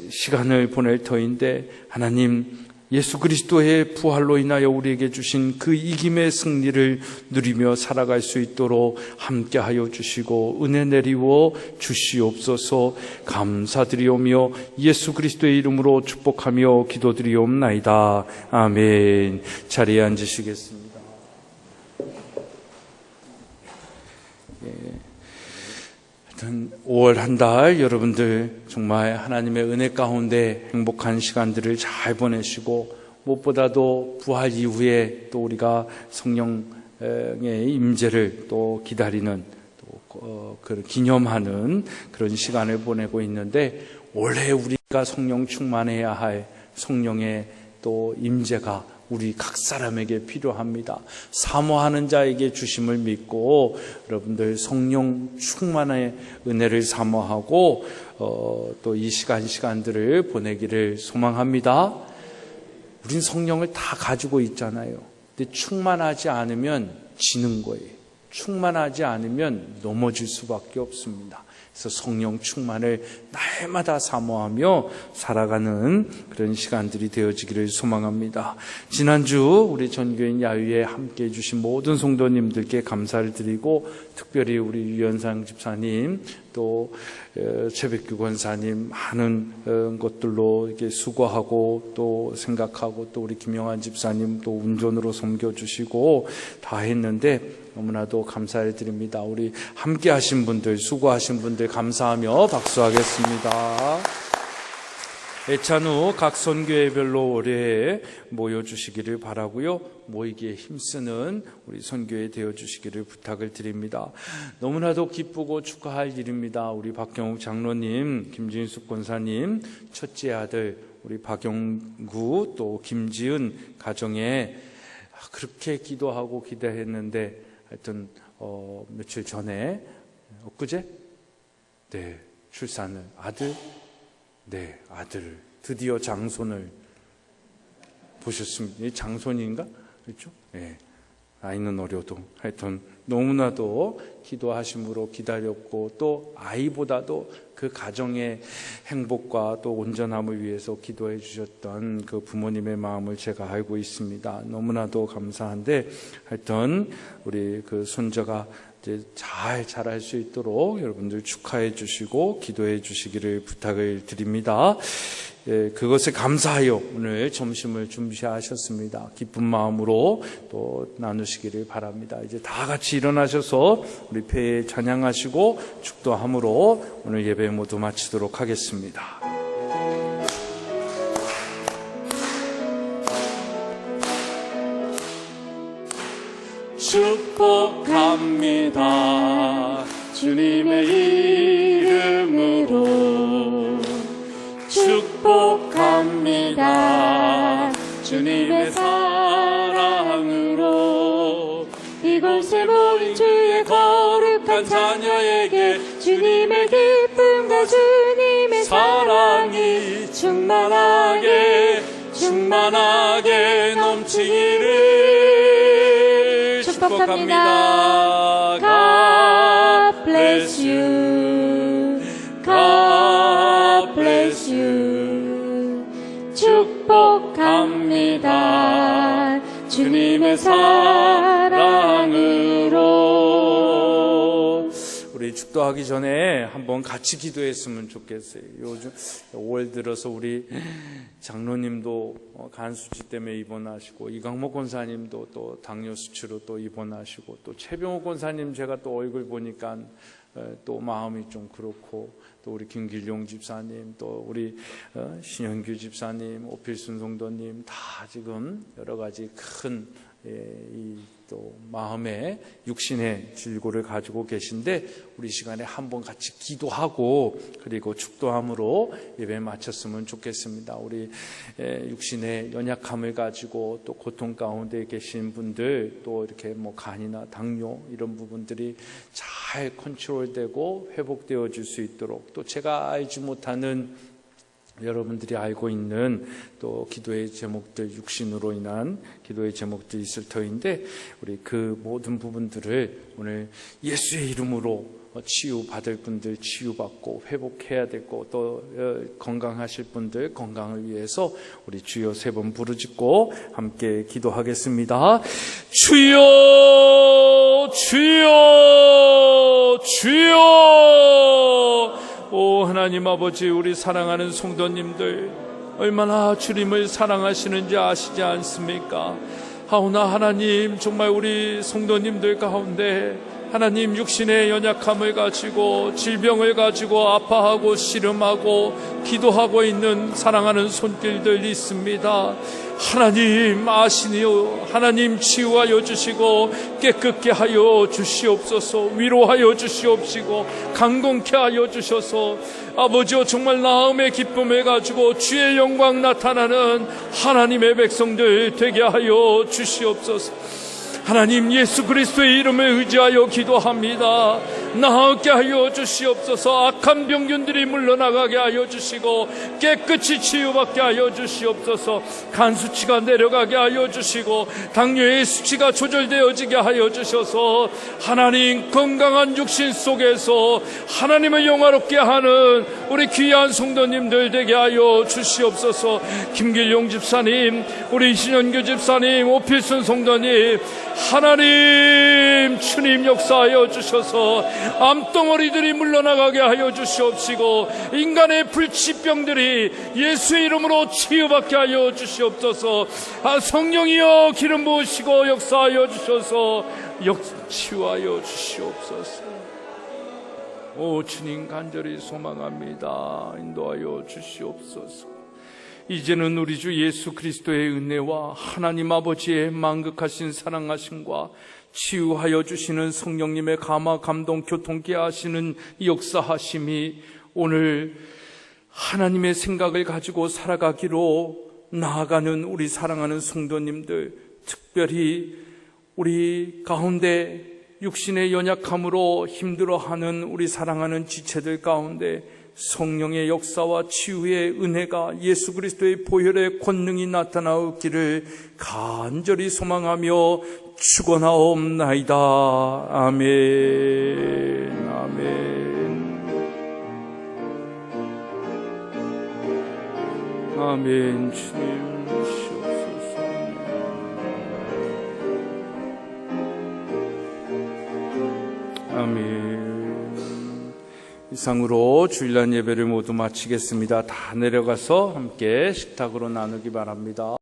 시간을 보낼 터인데 하나님 예수 그리스도의 부활로 인하여 우리에게 주신 그 이김의 승리를 누리며 살아갈 수 있도록 함께하여 주시고 은혜 내리워 주시옵소서. 감사드리오며 예수 그리스도의 이름으로 축복하며 기도드리옵나이다. 아멘. 자리에 앉으시겠습니다. 5월 한 달 여러분들 정말 하나님의 은혜 가운데 행복한 시간들을 잘 보내시고 무엇보다도 부활 이후에 또 우리가 성령의 임재를 또 기다리는 또 기념하는 그런 시간을 보내고 있는데 올해 우리가 성령 충만해야 할 성령의 또 임재가 우리 각 사람에게 필요합니다. 사모하는 자에게 주심을 믿고 여러분들 성령 충만의 은혜를 사모하고 또 이 시간들을 보내기를 소망합니다. 우린 성령을 다 가지고 있잖아요. 근데 충만하지 않으면 지는 거예요. 충만하지 않으면 넘어질 수밖에 없습니다. 그래서 성령 충만을 날마다 사모하며 살아가는 그런 시간들이 되어지기를 소망합니다. 지난주 우리 전교인 야유에 함께해 주신 모든 성도님들께 감사를 드리고 특별히 우리 유현상 집사님 또 최백규 권사님 많은 것들로 이렇게 수고하고 또 생각하고 또 우리 김영환 집사님 또 운전으로 섬겨주시고 다 했는데 너무나도 감사를 드립니다. 우리 함께 하신 분들, 수고하신 분들 감사하며 박수하겠습니다. 애찬 후 각 선교회별로 올해 모여주시기를 바라고요. 모이기에 힘쓰는 우리 선교회 되어주시기를 부탁을 드립니다. 너무나도 기쁘고 축하할 일입니다. 우리 박경욱 장로님, 김진숙 권사님, 첫째 아들 우리 박영구 또 김지은 가정에 그렇게 기도하고 기대했는데 하여튼 며칠 전에 엊그제 출산을 아들을 드디어 장손을 보셨습니다. 장손인가? 그렇죠? 네. 나이는 어려도 하여튼 너무나도 기도하심으로 기다렸고, 또 아이보다도 그 가정의 행복과 또 온전함을 위해서 기도해 주셨던 그 부모님의 마음을 제가 알고 있습니다. 너무나도 감사한데, 하여튼 우리 그 손자가 이제 잘 자랄 수 있도록 여러분들 축하해 주시고 기도해 주시기를 부탁을 드립니다. 그것에 감사하여 오늘 점심을 준비하셨습니다. 기쁜 마음으로 또 나누시기를 바랍니다. 이제 다 같이 일어나셔서 우리 폐에 찬양하시고 축도함으로 오늘 예배 모두 마치도록 하겠습니다. 축복합니다. 주님의 이름으로 축복합니다. 주님의 사랑으로 이곳에 모인 주의 거룩한 자녀에게 주님의 기쁨과 주님의 사랑이 충만하게 넘치기를 축복합니다. God bless you. God bless you. 축복합니다. 주님의 사랑으로. 우리 축도하기 전에 한번 같이 기도했으면 좋겠어요. 요즘 5월 들어서 우리 장로님도 간수치 때문에 입원하시고, 이강목 권사님도 또 당뇨 수치로 또 입원하시고, 또 최병호 권사님 제가 또 얼굴 보니까 또 마음이 좀 그렇고, 또 우리 김길용 집사님, 또 우리 신현규 집사님, 오필순 성도님 다 지금 여러 가지 큰 또 마음의 육신의 질고를 가지고 계신데, 우리 시간에 한번 같이 기도하고 그리고 축도함으로 예배 마쳤으면 좋겠습니다. 우리 육신의 연약함을 가지고 또 고통 가운데 계신 분들, 또 이렇게 뭐 간이나 당뇨 이런 부분들이 잘 컨트롤되고 회복되어 줄 수 있도록, 또 제가 알지 못하는 여러분들이 알고 있는 또 기도의 제목들, 육신으로 인한 기도의 제목들이 있을 터인데, 우리 그 모든 부분들을 오늘 예수의 이름으로 치유받을 분들 치유받고 회복해야 되고, 또 건강하실 분들 건강을 위해서 우리 주여 3번 부르짖고 함께 기도하겠습니다. 주여, 주여, 주여. 오 하나님 아버지, 우리 사랑하는 성도님들 얼마나 주님을 사랑하시는지 아시지 않습니까? 하오나 하나님, 정말 우리 성도님들 가운데 하나님 육신의 연약함을 가지고 질병을 가지고 아파하고 씨름하고 기도하고 있는 사랑하는 손길들이 있습니다. 하나님 아시니요. 하나님 치유하여 주시고 깨끗게 하여 주시옵소서. 위로하여 주시옵시고 강건케 하여 주셔서 아버지여, 정말 나음의 기쁨을 가지고 주의 영광 나타나는 하나님의 백성들 되게 하여 주시옵소서. 하나님 예수 그리스도의 이름을 의지하여 기도합니다. 나으게 하여 주시옵소서. 악한 병균들이 물러나가게 하여 주시고 깨끗이 치유받게 하여 주시옵소서. 간 수치가 내려가게 하여 주시고 당뇨의 수치가 조절되어지게 하여 주셔서 하나님 건강한 육신 속에서 하나님을 영화롭게 하는 우리 귀한 성도님들 되게 하여 주시옵소서. 김길용 집사님, 우리 신현규 집사님, 오필순 성도님, 하나님 주님 역사하여 주셔서 암덩어리들이 물러나가게 하여 주시옵시고 인간의 불치병들이 예수의 이름으로 치유받게 하여 주시옵소서. 성령이여 기름 부으시고 역사하여 주셔서 치유하여 주시옵소서. 오 주님 간절히 소망합니다. 인도하여 주시옵소서. 이제는 우리 주 예수 그리스도의 은혜와 하나님 아버지의 만극하신 사랑하심과 치유하여 주시는 성령님의 감화 감동 교통케 하시는 역사하심이 오늘 하나님의 생각을 가지고 살아가기로 나아가는 우리 사랑하는 성도님들, 특별히 우리 가운데 육신의 연약함으로 힘들어하는 우리 사랑하는 지체들 가운데 성령의 역사와 치유의 은혜가 예수 그리스도의 보혈의 권능이 나타나기를 간절히 소망하며 축원하옵나이다. 아멘. 아멘. 아멘. 주님 주시옵소서. 아멘. 이상으로 주일날 예배를 모두 마치겠습니다. 다 내려가서 함께 식탁으로 나누기 바랍니다.